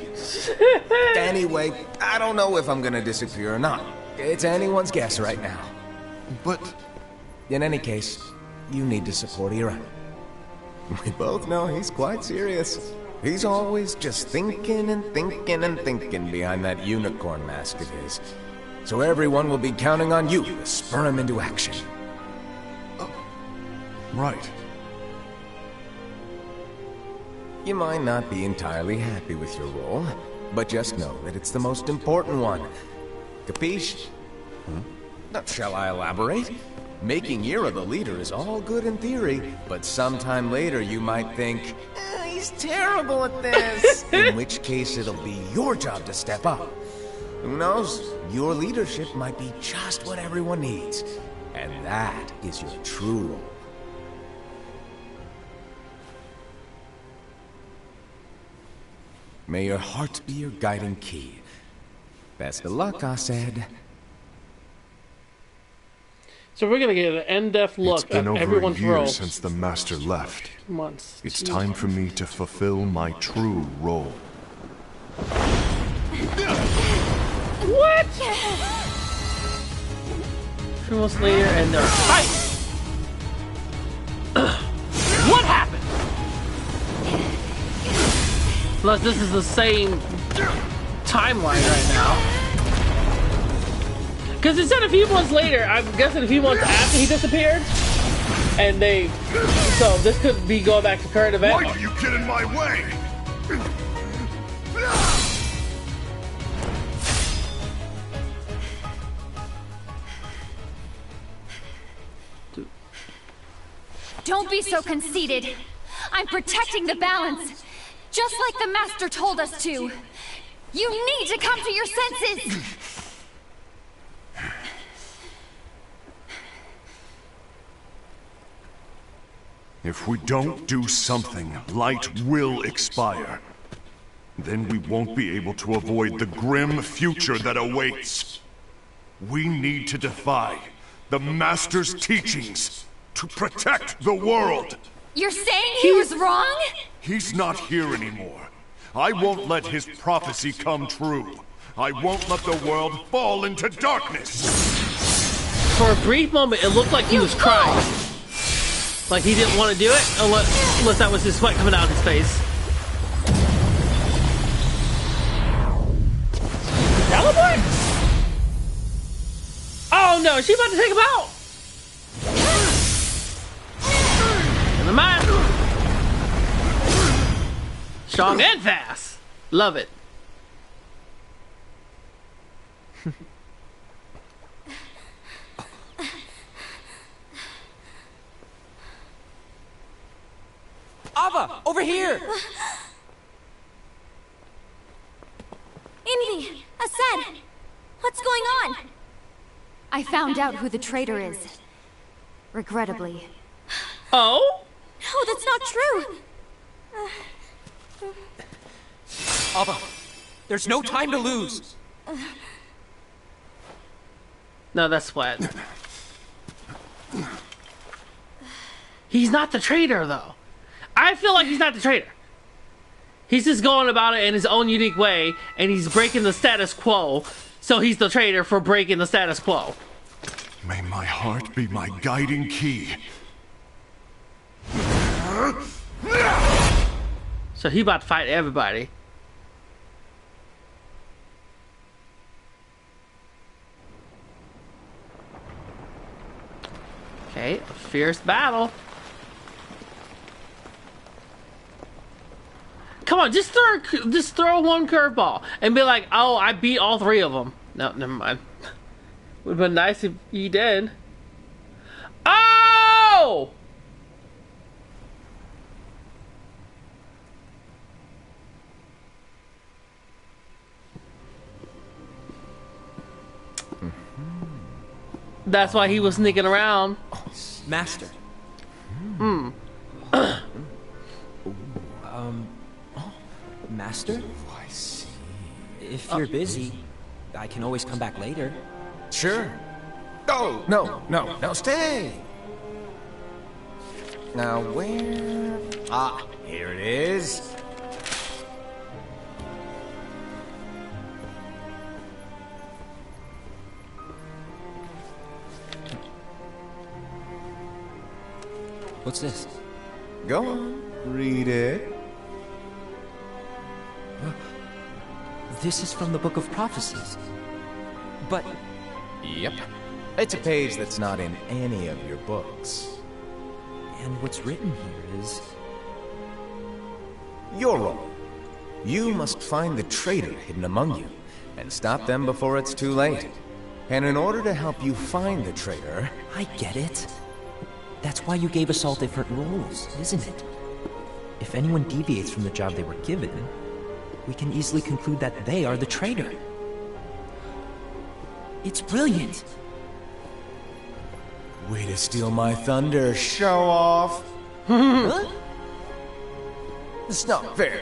Speaker 2: Anyway, I don't know if I'm gonna disappear or not. It's anyone's guess right now.
Speaker 6: But...
Speaker 2: In any case, you need to support Ira. We both know he's quite serious. He's always just thinking and thinking and thinking behind that unicorn mask of his. So everyone will be counting on you to spur him into action.
Speaker 6: Right.
Speaker 2: You might not be entirely happy with your role, but just know that it's the most important one. Capiche? Shall I elaborate? Making Ira the leader is all good in theory, but sometime later you might think, he's terrible at this. In which case it'll be your job to step up. Who knows? Your leadership might be just what everyone needs. And that is your true role. May your heart be your guiding key. Best of luck, I said.
Speaker 1: So we're gonna get an in-depth look at everyone's role.
Speaker 6: It's been over a year since the Master left.
Speaker 1: 2 months.
Speaker 6: It's time for me to fulfill my true role.
Speaker 1: What? 2 months later, and they're fighting. What happened? Unless this is the same timeline right now. Because it said a few months later, I'm guessing a few months after he disappeared. And they... So this could be going back to current events.
Speaker 6: Why do you get in my way?
Speaker 9: Don't be so conceited. I'm protecting the balance, just like the Master told us to. You need to come to your senses!
Speaker 6: If we don't do something, light will expire. Then we won't be able to avoid the grim future that awaits. We need to defy the Master's teachings to protect the world.
Speaker 9: You're saying he was wrong?
Speaker 6: He's not here anymore. I won't let his prophecy come true. I won't let the world fall into darkness.
Speaker 1: For a brief moment, it looked like he was crying. Like he didn't want to do it, unless that was his sweat coming out of his face. Teleport? Oh no, she about to take him out! Never mind. Strong and fast. Love it.
Speaker 11: Ava, over here!
Speaker 5: Invi, Ased, what's going on?
Speaker 9: I found out who the traitor is. Regrettably.
Speaker 1: Oh?
Speaker 5: No, that's not true.
Speaker 11: Ava, there's no time to lose.
Speaker 1: No, that's Sweat. He's not the traitor, though. I feel like he's not the traitor. He's just going about it in his own unique way, and he's breaking the status quo, so he's the traitor for breaking the status quo.
Speaker 6: May my heart be my guiding key.
Speaker 1: So he about to fight everybody. Okay, a fierce battle. Come on, just throw one curveball and be like, "Oh, I beat all three of them." No, never mind. Would have been nice if you did. Oh! That's why he was sneaking around.
Speaker 11: Master. Master?
Speaker 2: I see.
Speaker 7: If you're busy, I can always come back later.
Speaker 2: Sure. Oh, no, stay. Now where? Ah, here it is.
Speaker 7: What's this?
Speaker 2: Go on, read it.
Speaker 7: This is from the Book of Prophecies. But...
Speaker 2: Yep. It's a page that's not in any of your books.
Speaker 7: And what's written here is...
Speaker 2: Your role. You must find the traitor hidden among you, and stop them before it's too late. And in order to help you find the traitor...
Speaker 7: I get it. That's why you gave us all different roles, isn't it? If anyone deviates from the job they were given, we can easily conclude that they are the traitor. It's brilliant.
Speaker 2: Way to steal my thunder, show off.
Speaker 7: Huh?
Speaker 2: It's not fair.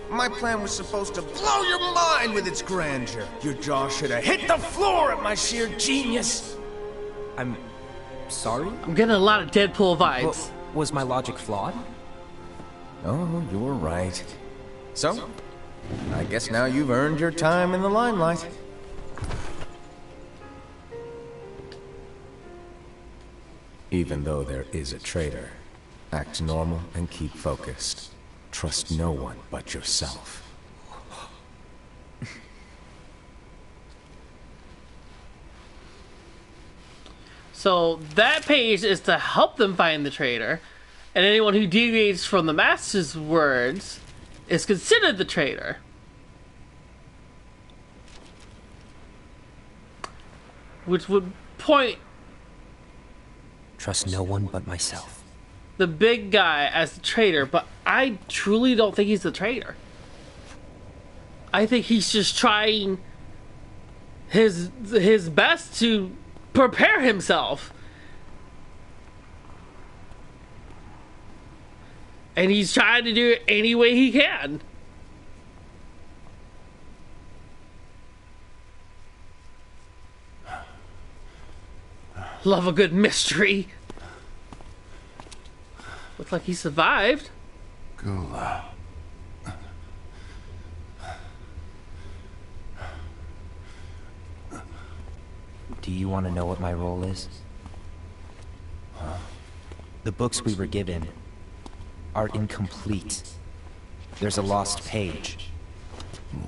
Speaker 2: My plan was supposed to blow your mind with its grandeur. Your jaw should have hit the floor at my sheer genius.
Speaker 7: I'm sorry?
Speaker 1: I'm getting a lot of Deadpool vibes.
Speaker 7: Was my logic flawed?
Speaker 2: Oh, you're right. So, I guess now you've earned your time in the limelight. Even though there is a traitor, act normal and keep focused. Trust no one but yourself.
Speaker 1: So that page is to help them find the traitor, and anyone who deviates from the master's words is considered the traitor. Which would point
Speaker 7: Trust no one but myself.
Speaker 1: the big guy as the traitor, but I truly don't think he's the traitor. I think he's just trying his best to prepare himself. And he's trying to do it any way he can. Love a good mystery. Looks like he survived.
Speaker 6: Gula.
Speaker 7: Do you want to know what my role is? The books we were given are incomplete. There's a lost page.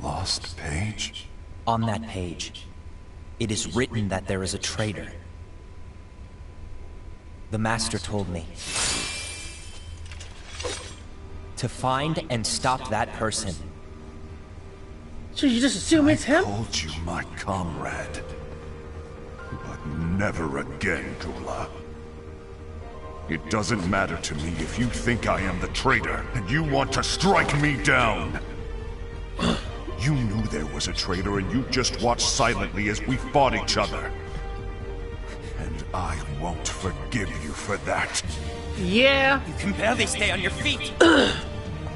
Speaker 6: Lost page?
Speaker 7: On that page, it is written that there is a traitor. The Master told me to find and stop that person.
Speaker 1: So you just assume it's him?
Speaker 6: I called you my comrade. But never again, Gula. It doesn't matter to me if you think I am the traitor and you want to strike me down. You knew there was a traitor and you just watched silently as we fought each other. And I won't forgive you for that.
Speaker 1: Yeah.
Speaker 11: You can barely stay on your feet.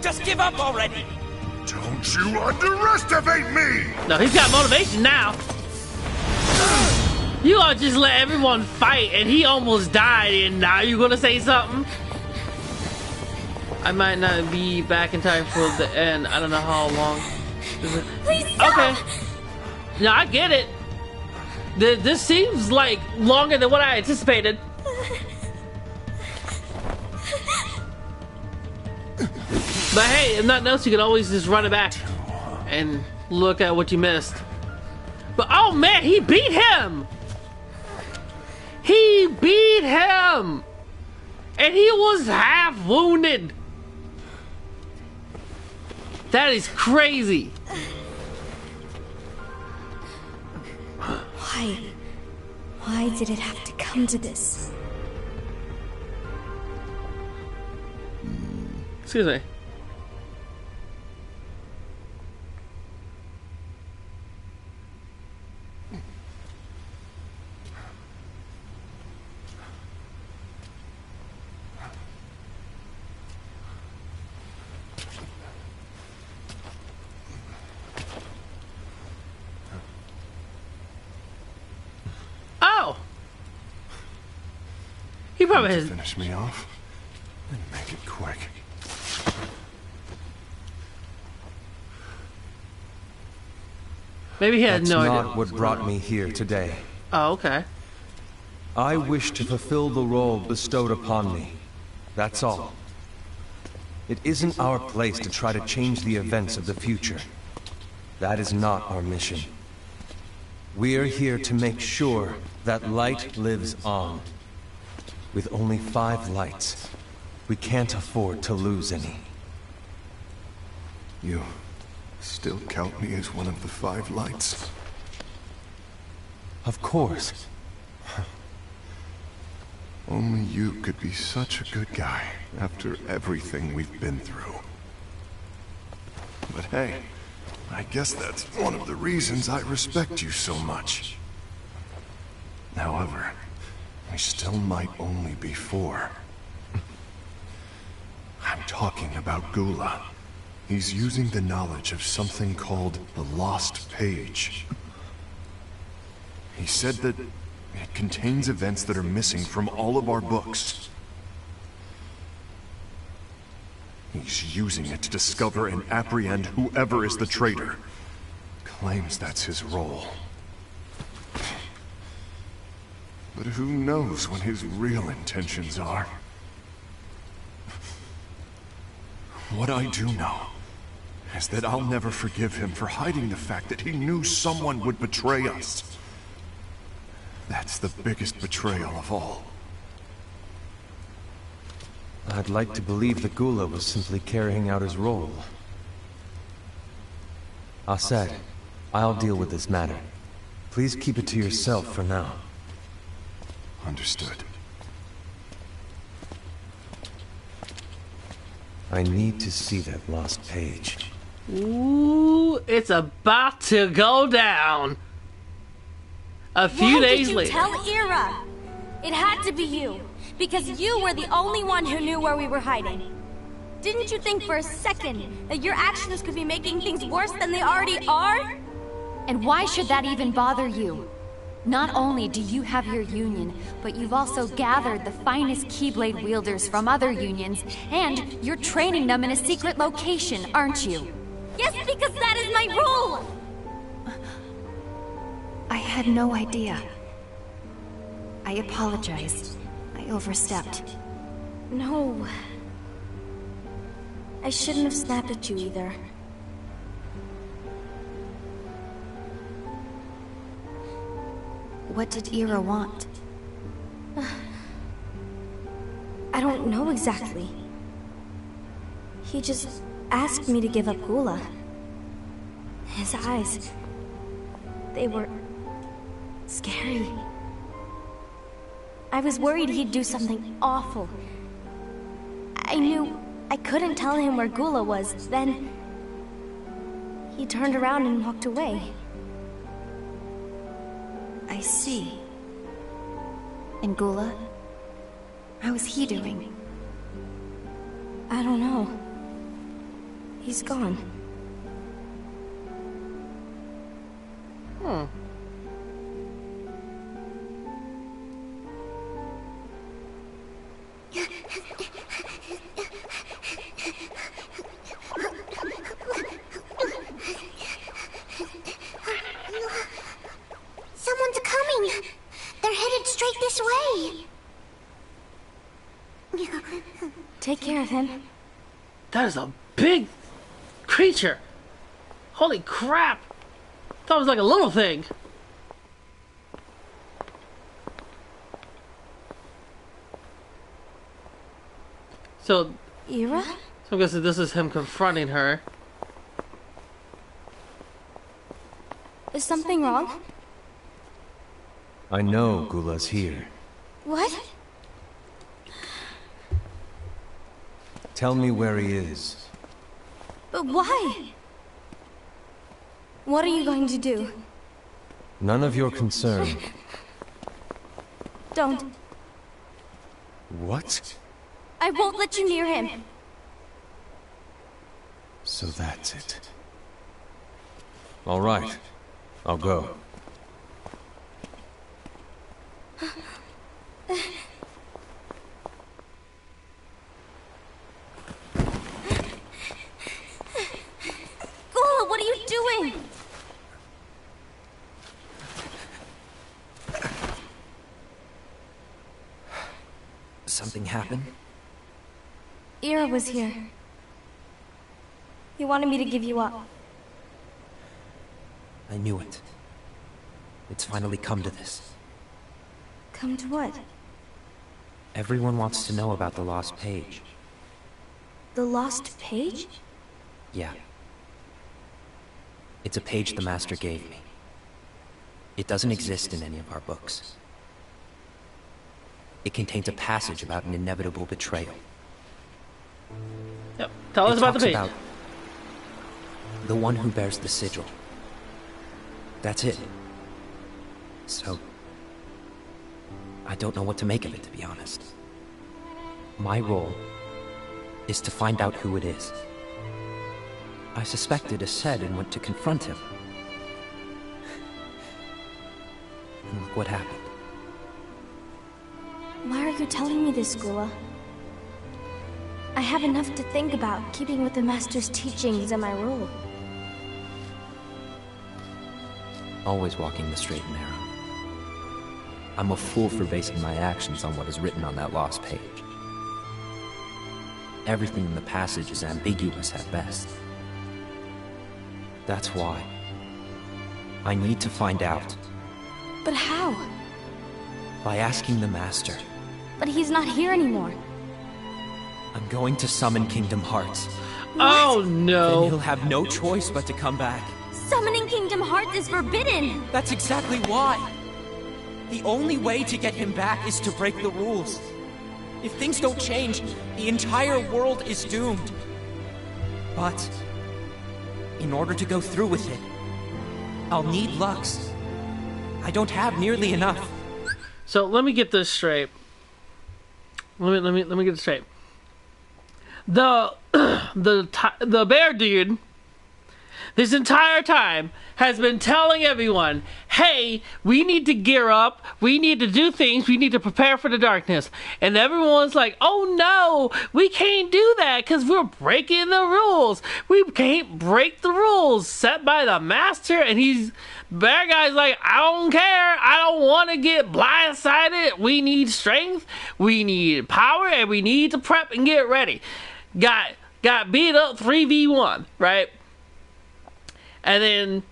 Speaker 11: Just give up already.
Speaker 6: Don't you underestimate me!
Speaker 1: No, he's got motivation now. You gonna just let everyone fight and he almost died and now you gonna say something? I might not be back in time for the end. I don't know how long.
Speaker 5: Please stop!
Speaker 1: Okay. No, I get it. This seems like longer than what I anticipated. But hey, if nothing else, you can always just run it back and look at what you missed. But oh man, he beat him! He beat him! And he was half wounded! That is crazy!
Speaker 5: Why did it have to come to this?
Speaker 1: Excuse me. Oh! He probably has...
Speaker 6: Finish me off and make it quick.
Speaker 1: Maybe he had
Speaker 3: That's
Speaker 1: no
Speaker 3: not
Speaker 1: idea.
Speaker 3: what brought me here today.
Speaker 1: Oh, okay.
Speaker 3: I wish to fulfill the role bestowed upon me. That's all. It isn't our place to try to change the events of the future. That is not our mission. We are here to make sure that light lives on. With only 5 lights, we can't afford to lose any.
Speaker 6: You still count me as one of the 5 lights?
Speaker 3: Of course.
Speaker 6: Only you could be such a good guy after everything we've been through. But hey, I guess that's one of the reasons I respect you so much. However, we still might only be 4. I'm talking about Gula. He's using the knowledge of something called the Lost Page. He said that it contains events that are missing from all of our books. He's using it to discover and apprehend whoever is the traitor. Claims that's his role. But who knows what his real intentions are? What I do know is that I'll never forgive him for hiding the fact that he knew someone would betray us. That's the biggest betrayal of all.
Speaker 3: I'd like to believe the Gula was simply carrying out his role. Aset, I'll deal with this matter. Please keep it to yourself for now.
Speaker 6: Understood.
Speaker 3: I need to see that lost page.
Speaker 1: Ooh, it's about to go down. A few days later.
Speaker 12: Why did you tell Ira? It had to be you, because you were the only one who knew where we were hiding. Didn't you think for a second that your actions could be making things worse than they already are?
Speaker 9: And why should that even bother you? Not only do you have your union, but you've also gathered the finest Keyblade wielders from other unions, and you're training them in a secret location, aren't you?
Speaker 12: Yes, because that is my role!
Speaker 9: I had no idea. I apologize. I overstepped.
Speaker 12: No. I shouldn't have snapped at you either.
Speaker 9: What did Ira want?
Speaker 12: I don't know exactly. He just asked me to give up Gula. His eyes... they were... scary. I was worried he'd do something awful. I knew I couldn't tell him where Gula was, then... he turned around and walked away.
Speaker 9: I see. And Gula? How is he doing?
Speaker 12: I don't know. He's gone.
Speaker 4: Someone's coming! They're headed straight this way!
Speaker 12: Take care of him.
Speaker 1: That is a big creature. Holy crap. Thought it was like a little thing. So,
Speaker 12: Ira?
Speaker 1: I'm guessing this is him confronting her.
Speaker 12: Is something wrong?
Speaker 3: I know Gula's here.
Speaker 12: What?
Speaker 3: Tell me where he is.
Speaker 12: But why? What are you going to do?
Speaker 3: None of your concern.
Speaker 12: Don't.
Speaker 3: What?
Speaker 12: I won't let you near him.
Speaker 3: So that's it. All right. I'll go.
Speaker 12: Gula, what are you doing?
Speaker 7: Something happened?
Speaker 12: Ira was here. He wanted me to give you up.
Speaker 7: I knew it. It's finally come to this.
Speaker 12: Come to what?
Speaker 7: Everyone wants to know about the lost page.
Speaker 12: The lost page?
Speaker 7: Yeah. It's a page the Master gave me. It doesn't exist in any of our books. It contains a passage about an inevitable betrayal.
Speaker 1: Yep. Tell us about the page.
Speaker 7: About the one who bears the sigil. That's it. So, I don't know what to make of it, to be honest. My role is to find out who it is. I suspected Aset and went to confront him. And look what happened.
Speaker 12: Why are you telling me this, Gula? I have enough to think about, keeping with the Master's teachings and my role.
Speaker 7: Always walking the straight and narrow. I'm a fool for basing my actions on what is written on that lost page. Everything in the passage is ambiguous at best. That's why I need to find out.
Speaker 5: But how?
Speaker 7: By asking the Master.
Speaker 5: But he's not here anymore.
Speaker 7: I'm going to summon Kingdom Hearts.
Speaker 1: Oh no.
Speaker 7: Then he'll have no choice but to come back.
Speaker 12: Summoning Kingdom Hearts is forbidden!
Speaker 11: That's exactly why. The only way to get him back is to break the rules. If things don't change, the entire world is doomed. But in order to go through with it, I'll need Lux. I don't have nearly enough.
Speaker 1: So let me get this straight. Let me get this straight. The bear dude this entire time has been telling everyone, hey, we need to gear up, we need to do things, we need to prepare for the darkness. And everyone's like, oh no, we can't do that because we're breaking the rules. We can't break the rules set by the Master. And bear guy's like, I don't care, I don't want to get blindsided. We need strength, we need power, and we need to prep and get ready. Got beat up 3v1, right? And then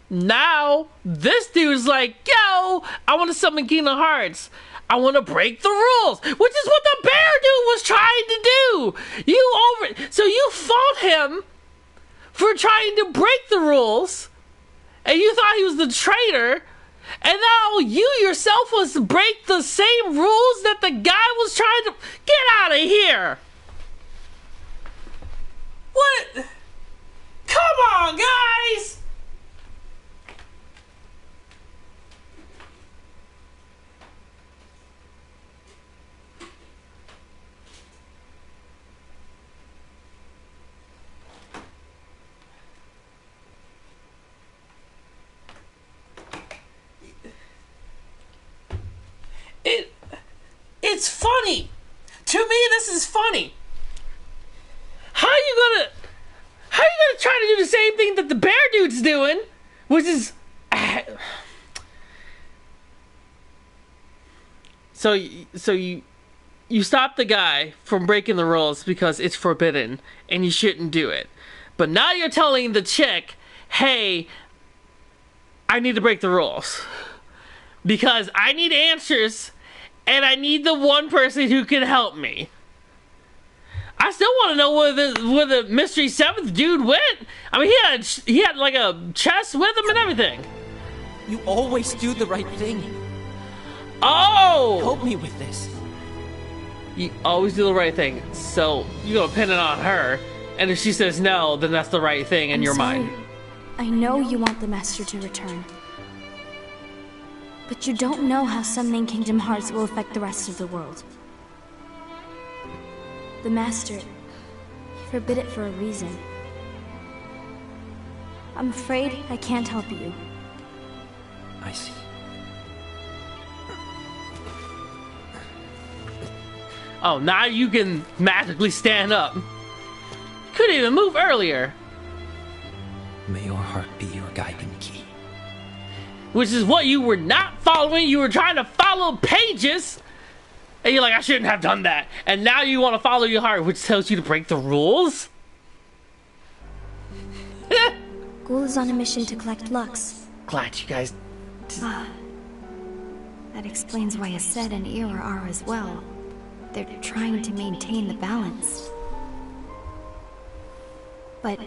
Speaker 1: now this dude's like, yo, I want to summon Kingdom Hearts. I want to break the rules, which is what the bear dude was trying to do. So you fought him for trying to break the rules, and you thought he was the traitor, and now you yourself was to break the same rules that the guy was trying to get out of here. What? Come on, guys! It's funny. To me, this is funny. How are you gonna try to do the same thing that the bear dude's doing, which is so you stop the guy from breaking the rules because it's forbidden and you shouldn't do it. But now you're telling the chick, hey, I need to break the rules because I need answers and I need the one person who can help me. I still want to know where the mystery 7th dude went. I mean, he had like a chest with him and everything.
Speaker 11: You always do the right thing.
Speaker 1: Oh!
Speaker 11: Help me with this.
Speaker 1: You always do the right thing. So you're gonna pin it on her, and if she says no, then that's the right thing in your mind.
Speaker 5: I know you want the Master to return. But you don't know how summoning Kingdom Hearts will affect the rest of the world. The Master, he forbid it for a reason. I'm afraid I can't help you.
Speaker 7: I see.
Speaker 1: Oh, now you can magically stand up. Couldn't even move earlier.
Speaker 7: May your heart be your guiding key.
Speaker 1: Which is what you were not following. You were trying to follow pages. And you're like, I shouldn't have done that. And now you want to follow your heart, which tells you to break the rules?
Speaker 5: Ghoul is on a mission to collect Lux.
Speaker 1: Glad you guys...
Speaker 9: That explains why Aced and Ira are as well. They're trying to maintain the balance. But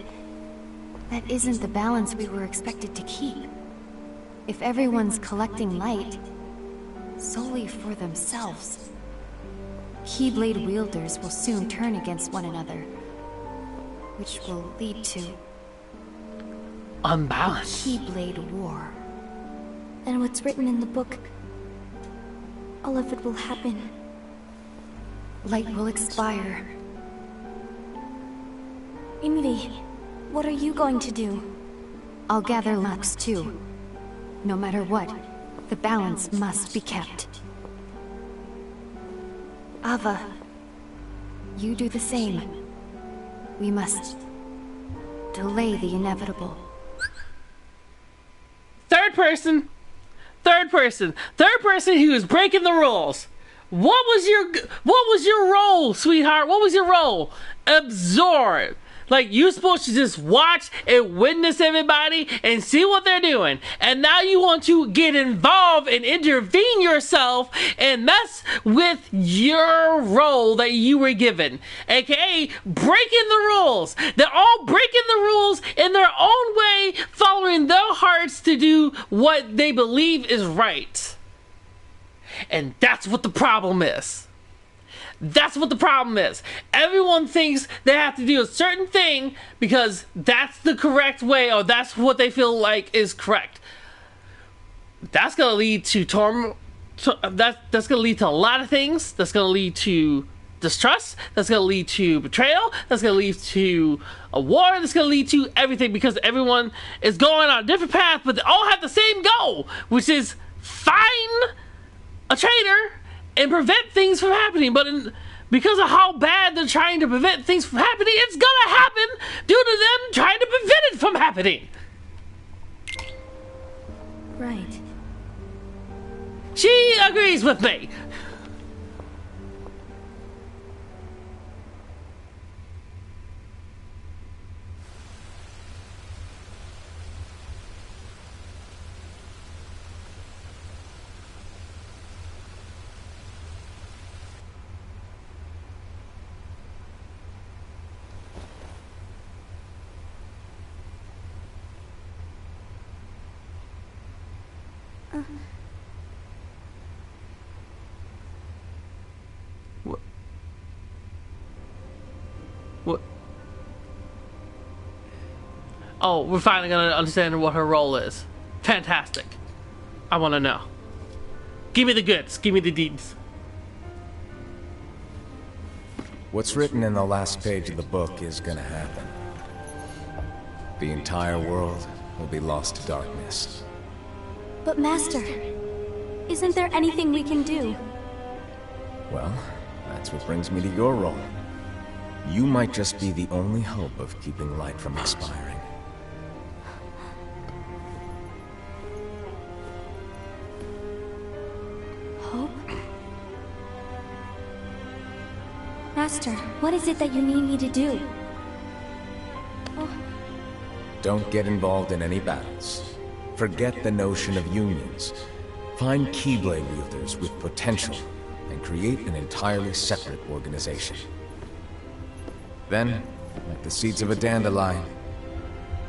Speaker 9: that isn't the balance we were expected to keep. If everyone's collecting light solely for themselves, Keyblade wielders will soon turn against one another, which will lead to
Speaker 1: unbalance.
Speaker 9: Keyblade war.
Speaker 5: And what's written in the book, all of it will happen.
Speaker 9: Light will expire.
Speaker 5: Envy, what are you going to do?
Speaker 9: I'll gather Lux too. No matter what, the balance must be kept. Ava, you do the same. We must delay the inevitable.
Speaker 1: Third person who is breaking the rules. What was your role, sweetheart? What was your role? Absorb. Like, you're supposed to just watch and witness everybody and see what they're doing. And now you want to get involved and intervene yourself and mess with your role that you were given. AKA, breaking the rules. They're all breaking the rules in their own way, following their hearts to do what they believe is right. And that's what the problem is. That's what the problem is. Everyone thinks they have to do a certain thing because that's the correct way, or that's what they feel like is correct. That's gonna lead to that's gonna lead to a lot of things. That's gonna lead to distrust. That's gonna lead to betrayal. That's gonna lead to a war. That's gonna lead to everything because everyone is going on a different path, but they all have the same goal, which is find a traitor and prevent things from happening. But because of how bad they're trying to prevent things from happening, it's gonna happen due to them trying to prevent it from happening.
Speaker 5: Right.
Speaker 1: She agrees with me. What? Oh, we're finally gonna understand what her role is. Fantastic. I want to know. Give me the goods. Give me the deeds.
Speaker 2: What's written in the last page of the book is gonna happen. The entire world will be lost to darkness.
Speaker 12: But Master, isn't there anything we can do?
Speaker 2: Well, that's what brings me to your role. You might just be the only hope of keeping light from expiring.
Speaker 12: Hope? Master, what is it that you need me to do?
Speaker 2: Don't get involved in any battles. Forget the notion of unions. Find Keyblade wielders with potential and create an entirely separate organization. Then, like the seeds of a dandelion,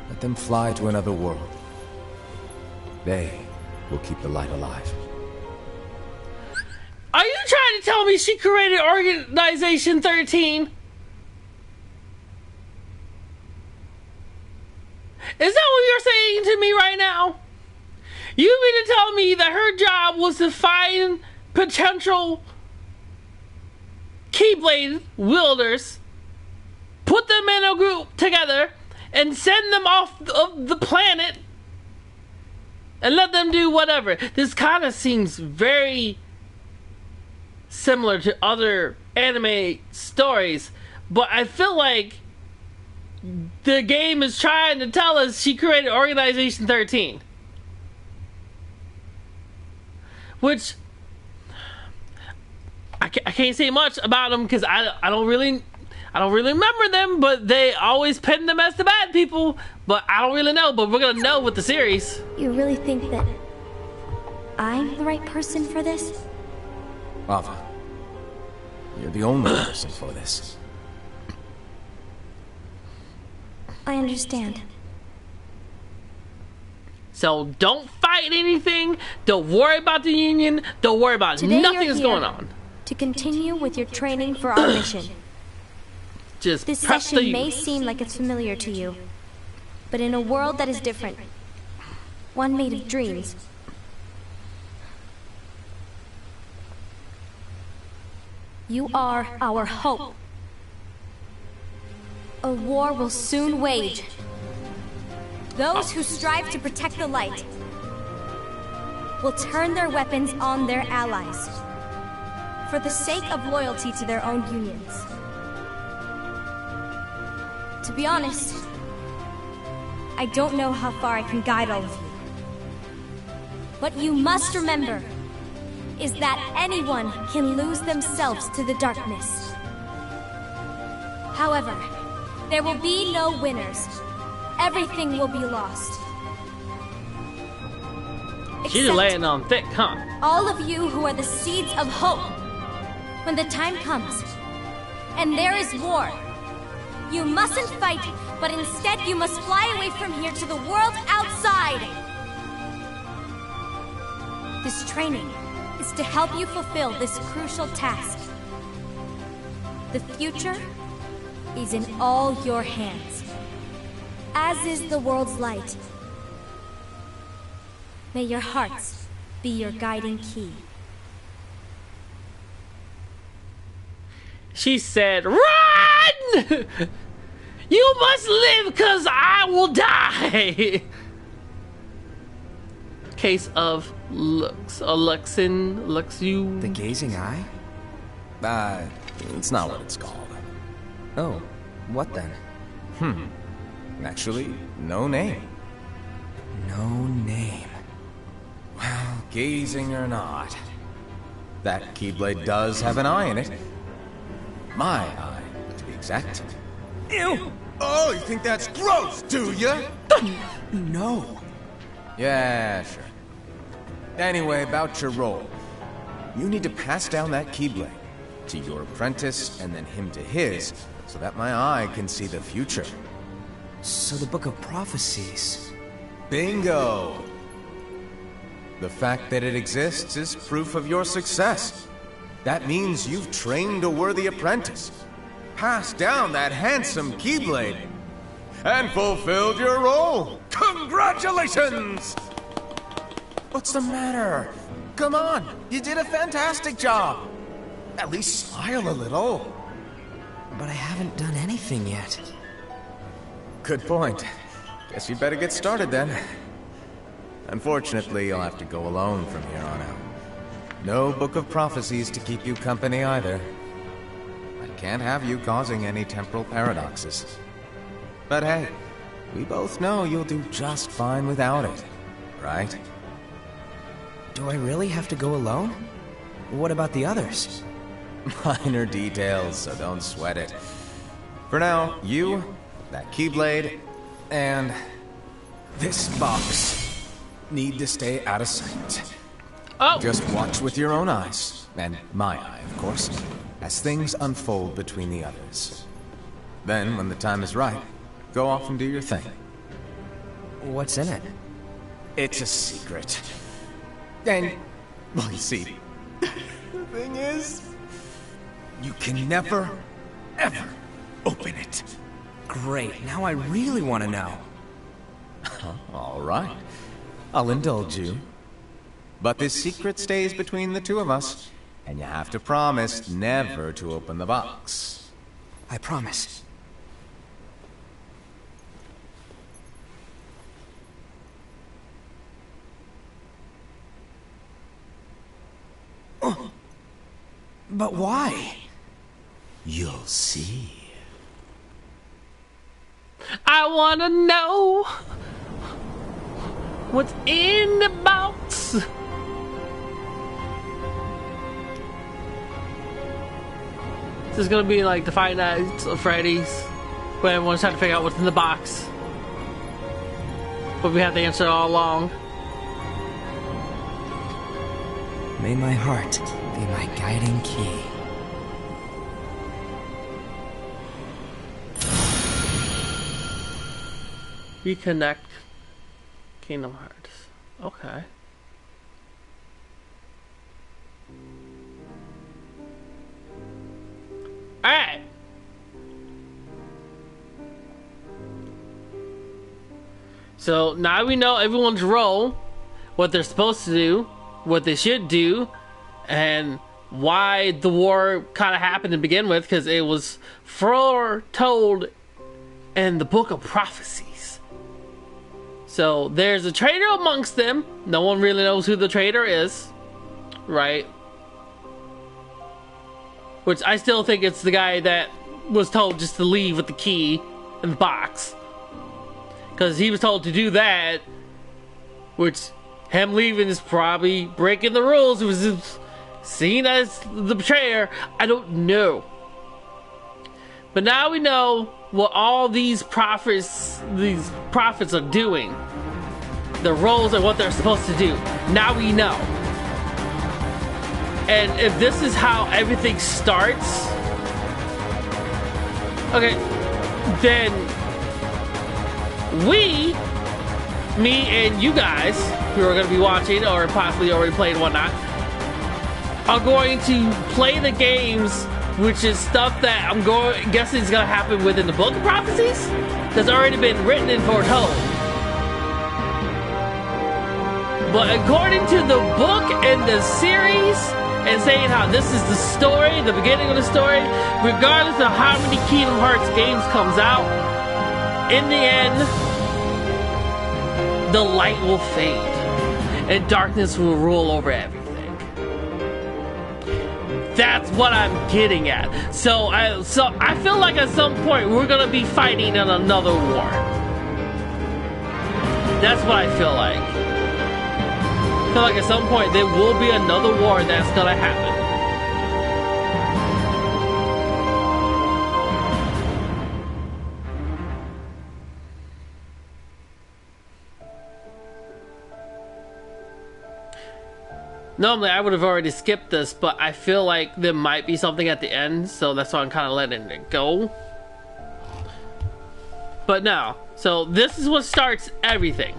Speaker 2: let them fly to another world. They will keep the light alive.
Speaker 1: Are you trying to tell me she created Organization 13? Is that what you're saying to me right now? You mean to tell me that her job was to find potential Keyblade wielders, put them in a group together, and send them off of the planet and let them do whatever? This kind of seems very similar to other anime stories, but I feel like the game is trying to tell us she created Organization 13. Which I can't say much about them because I don't really remember them, but they always pin them as the bad people, but I don't really know, but we're gonna know with the series.
Speaker 5: You really think that I'm the right person for this?
Speaker 2: Ava, you're the only person for this.
Speaker 5: I understand.
Speaker 1: So don't fight anything, don't worry about the Union, don't worry about
Speaker 5: Today
Speaker 1: nothing that's going on.
Speaker 5: To continue with your training for our mission.
Speaker 1: Just
Speaker 5: this
Speaker 1: press
Speaker 5: session
Speaker 1: the
Speaker 5: may seem like it's familiar to you, but in a world that is different, one made of dreams, you are our hope. A war will soon wage. Those who strive to protect the light will turn their weapons on their allies for the sake of loyalty to their own unions. To be honest, I don't know how far I can guide all of you. But you must remember,
Speaker 12: is that anyone can lose themselves to the darkness. However, there will be no winners. Everything will be lost.
Speaker 1: She's laying on thick, huh?
Speaker 12: All of you who are the seeds of hope. When the time comes, and there is war, you mustn't fight, but instead you must fly away from here to the world outside. This training is to help you fulfill this crucial task. The future is in all your hands, as is the world's light. May your hearts be your guiding key.
Speaker 1: She said, "Run! You must live, 'cause I will die." Case of Luxu.
Speaker 2: The gazing eye? It's not what it's called.
Speaker 7: Oh, what then?
Speaker 2: Actually, no name.
Speaker 7: No name.
Speaker 2: Well, gazing or not, that Keyblade does have an eye in it. My eye, to be exact.
Speaker 8: Ew! Oh, you think that's gross, do ya?
Speaker 7: No.
Speaker 2: Yeah, sure. Anyway, about your role. You need to pass down that Keyblade to your apprentice and then him to his, so that my eye can see the future.
Speaker 7: So the Book of Prophecies...
Speaker 2: Bingo! The fact that it exists is proof of your success. That means you've trained a worthy apprentice, passed down that handsome Keyblade, and fulfilled your role. Congratulations! What's the matter? Come on, you did a fantastic job. At least smile a little.
Speaker 7: But I haven't done anything yet.
Speaker 2: Good point. Guess you better get started then. Unfortunately, you'll have to go alone from here on out. No Book of Prophecies to keep you company either. I can't have you causing any temporal paradoxes. But hey, we both know you'll do just fine without it, right?
Speaker 7: Do I really have to go alone? What about the others?
Speaker 2: Minor details, so don't sweat it. For now, you, that Keyblade, and this box need to stay out of sight.
Speaker 1: Oh!
Speaker 2: Just watch with your own eyes, and my eye, of course, as things unfold between the others. Then, when the time is right, go off and do your thing.
Speaker 7: What's in it?
Speaker 2: It's a secret. And, well, you see, the thing is, you can never, ever open it.
Speaker 7: Great, now I really want to know.
Speaker 2: All right. I'll indulge you. But this secret stays between the two of us, and you have to promise never to open the box.
Speaker 7: I promise. Oh. But why?
Speaker 2: You'll see.
Speaker 1: I wanna know what's in the box. This is gonna be like the Five Nights at Freddy's, where everyone's trying to figure out what's in the box, but we have the answer all along.
Speaker 7: May my heart be my guiding key.
Speaker 1: Reconnect Kingdom Hearts. Okay. Alright. So now we know everyone's role, what they're supposed to do, what they should do, and why the war kind of happened to begin with, because it was foretold in the Book of Prophecies. So there's a traitor amongst them. No one really knows who the traitor is, right? Which I still think it's the guy that was told just to leave with the key in the box, because he was told to do that, which him leaving is probably breaking the rules. It was seen as the betrayer, I don't know. But now we know what all these prophets are doing. The roles and what they're supposed to do. Now we know. And if this is how everything starts, okay, then me and you guys who are going to be watching or possibly already played and whatnot, are going to play the games, which is stuff that I'm guessing is going to happen within the Book of Prophecies that's already been written and foretold. But according to the book and the series, and saying how this is the story, the beginning of the story, regardless of how many Kingdom Hearts games comes out, in the end, the light will fade and darkness will rule over everything. That's what I'm getting at. So I feel like at some point we're gonna be fighting in another war. That's what I feel like. I feel like at some point there will be another war that's gonna happen. Normally I would have already skipped this, but I feel like there might be something at the end, so that's why I'm kind of letting it go. But no, so this is what starts everything.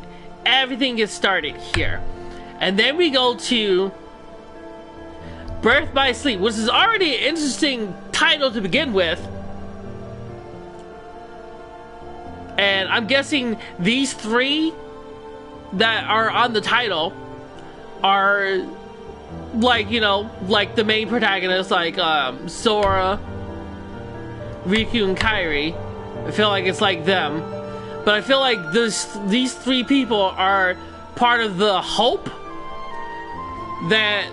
Speaker 1: Everything gets started here. And then we go to Birth by Sleep, which is already an interesting title to begin with. And I'm guessing these three that are on the title are like, you know, like the main protagonists, like Sora, Riku, and Kairi. I feel like it's like them. But I feel like these three people are part of the hope that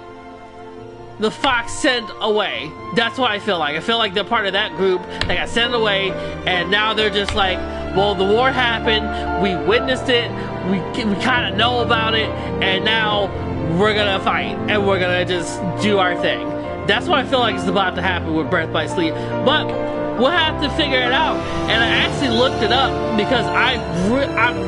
Speaker 1: the Fox sent away. That's what I feel like. I feel like they're part of that group that got sent away, and now they're just like, well, the war happened, we witnessed it, we kind of know about it, and now we're gonna fight, and we're gonna just do our thing. That's what I feel like is about to happen with Birth by Sleep. But we'll have to figure it out. And I actually looked it up because I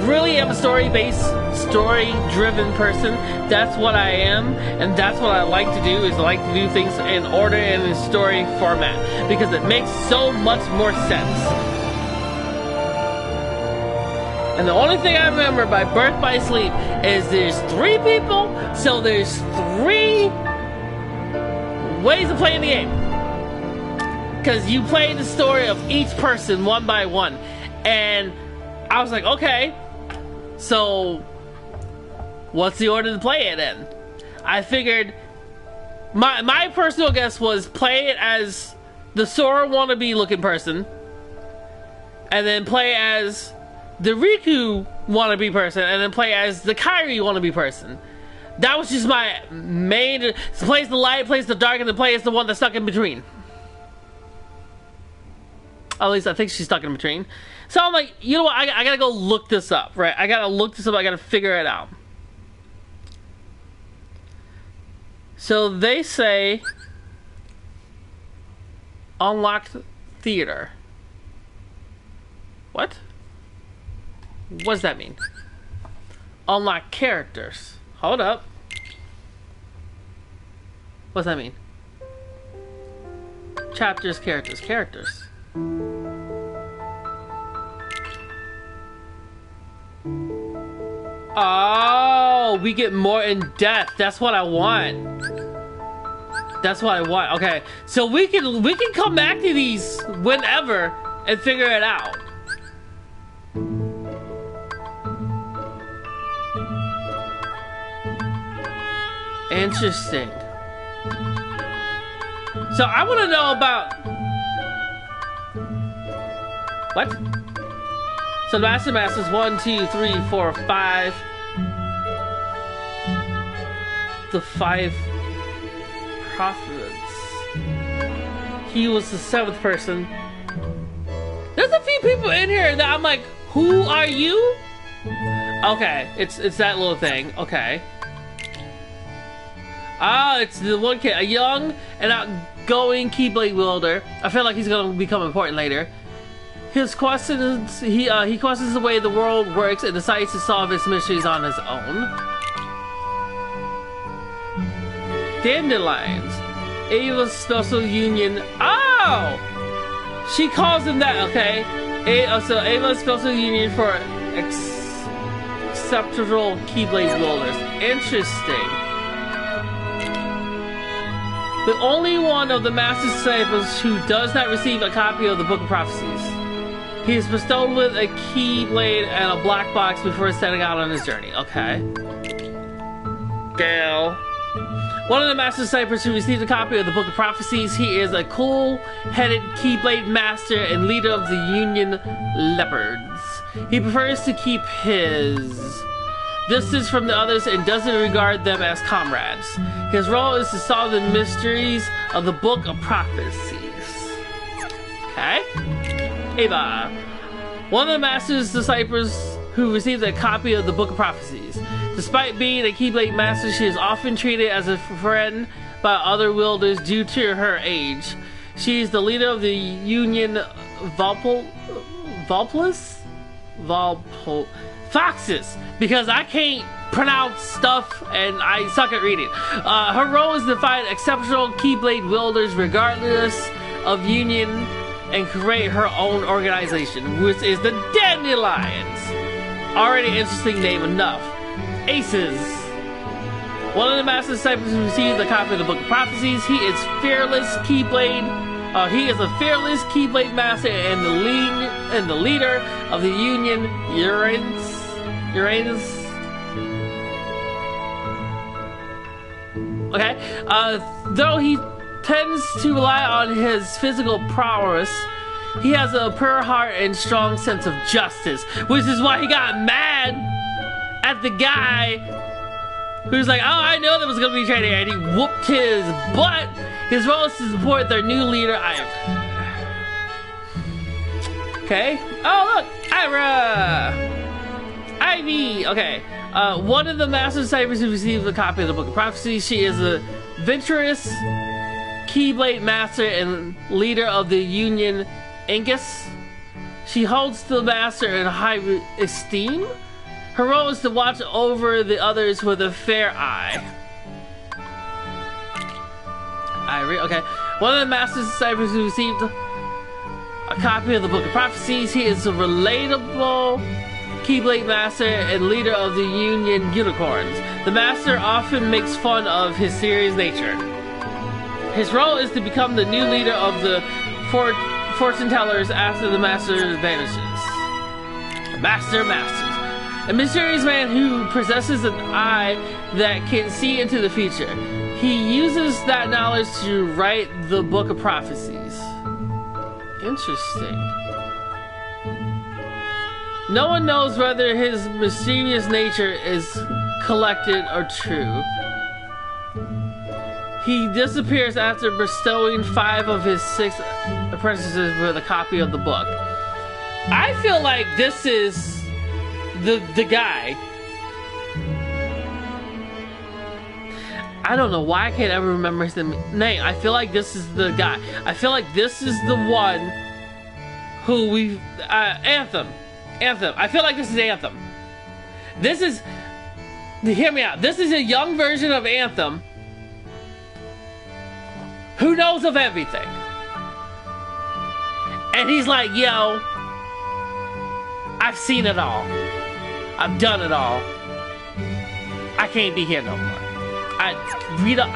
Speaker 1: really am a story-based, story-driven person. That's what I am, and that's what I like to do, is I like to do things in order and in story format, because it makes so much more sense. And the only thing I remember by Birth by Sleep is there's three people, so there's three ways of playing the game. Because you play the story of each person one by one. And I was like, okay, so what's the order to play it in? I figured my personal guess was play it as the Sora wannabe looking person, and then play as the Riku wannabe person, and then play as the Kairi wannabe person. That was just my main. Plays the light, plays the dark, and then plays the one that's stuck in between. At least I think she's stuck in between. So I'm like, you know what? I gotta go look this up, right? I gotta look this up. I gotta figure it out. So they say unlocked theater. What? What does that mean? Unlock characters. Hold up. What does that mean? Chapters, characters. Oh, we get more in depth. That's what I want. That's what I want. Okay, so we can come back to these whenever and figure it out. Interesting. So I want to know about what? So the Masters 1, 2, 3, 4, 5. The 5 prophets. He was the 7th person. There's a few people in here that I'm like, who are you? Okay, it's that little thing. Okay. Ah, it's the one kid, a young and outgoing Keyblade wielder. I feel like he's gonna become important later. His questions, he questions the way the world works and decides to solve its mysteries on his own. Dandelions. Ava's special union. Oh! She calls him that, okay. So Ava's special union for exceptional Keyblade wielders. Interesting. The only one of the Master Disciples who does not receive a copy of the Book of Prophecies. He is bestowed with a Keyblade and a black box before setting out on his journey. Okay. Gale. One of the Master Disciples who received a copy of the Book of Prophecies. He is a cool-headed Keyblade Master and leader of the Union Leopards. He prefers to keep his distance from the others and doesn't regard them as comrades. His role is to solve the mysteries of the Book of Prophecies. Okay. Ava. One of the Master's disciples who received a copy of the Book of Prophecies. Despite being a Keyblade Master, she is often treated as a friend by other wielders due to her age. She is the leader of the Union Foxes, because I can't pronounce stuff and I suck at reading. Her role is to find exceptional Keyblade wielders regardless of union and create her own organization, which is the Dandelions. Already interesting name enough. Aces. One of the Master Disciples who received a copy of the Book of Prophecies. He is fearless Keyblade. He is a fearless Keyblade Master and the leader of the Union Uranus. Okay. Though he tends to rely on his physical prowess, he has a pure heart and strong sense of justice, which is why he got mad at the guy who's like, oh, I know there was going to be training, and he whooped his butt. His role is to support their new leader, Okay. Oh, look! Ira! Ivy! Okay. One of the Master Disciples who received a copy of the Book of Prophecy. She is a venturous Keyblade Master and leader of the Union Angus. She holds the Master in high esteem. Her role is to watch over the others with a fair eye. Okay. One of the Master Disciples who received a copy of the Book of Prophecies. He is a relatable Keyblade Master and leader of the Union Unicorns. The Master often makes fun of his serious nature. His role is to become the new leader of the fortune tellers after the Master vanishes. Masters. A mysterious man who possesses an eye that can see into the future. He uses that knowledge to write the Book of Prophecies. Interesting. No one knows whether his mysterious nature is collected or true. He disappears after bestowing 5 of his 6 apprentices with a copy of the book. I feel like this is the guy. I don't know why I can't ever remember his name. I feel like this is the guy. I feel like this is the one who we Anthem. I feel like this is Anthem. This is, hear me out. This is a young version of Anthem who knows of everything. And he's like, yo, I've seen it all. I've done it all. I can't be here no more.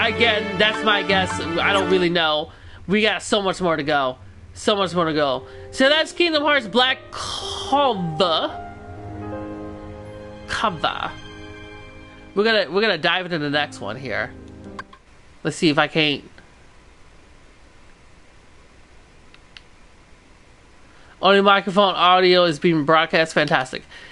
Speaker 1: Again, that's my guess. I don't really know. We got so much more to go. So much more to go. So that's Kingdom Hearts Black Clover. We're gonna dive into the next one here. Let's see if I can't. Only microphone audio is being broadcast. Fantastic.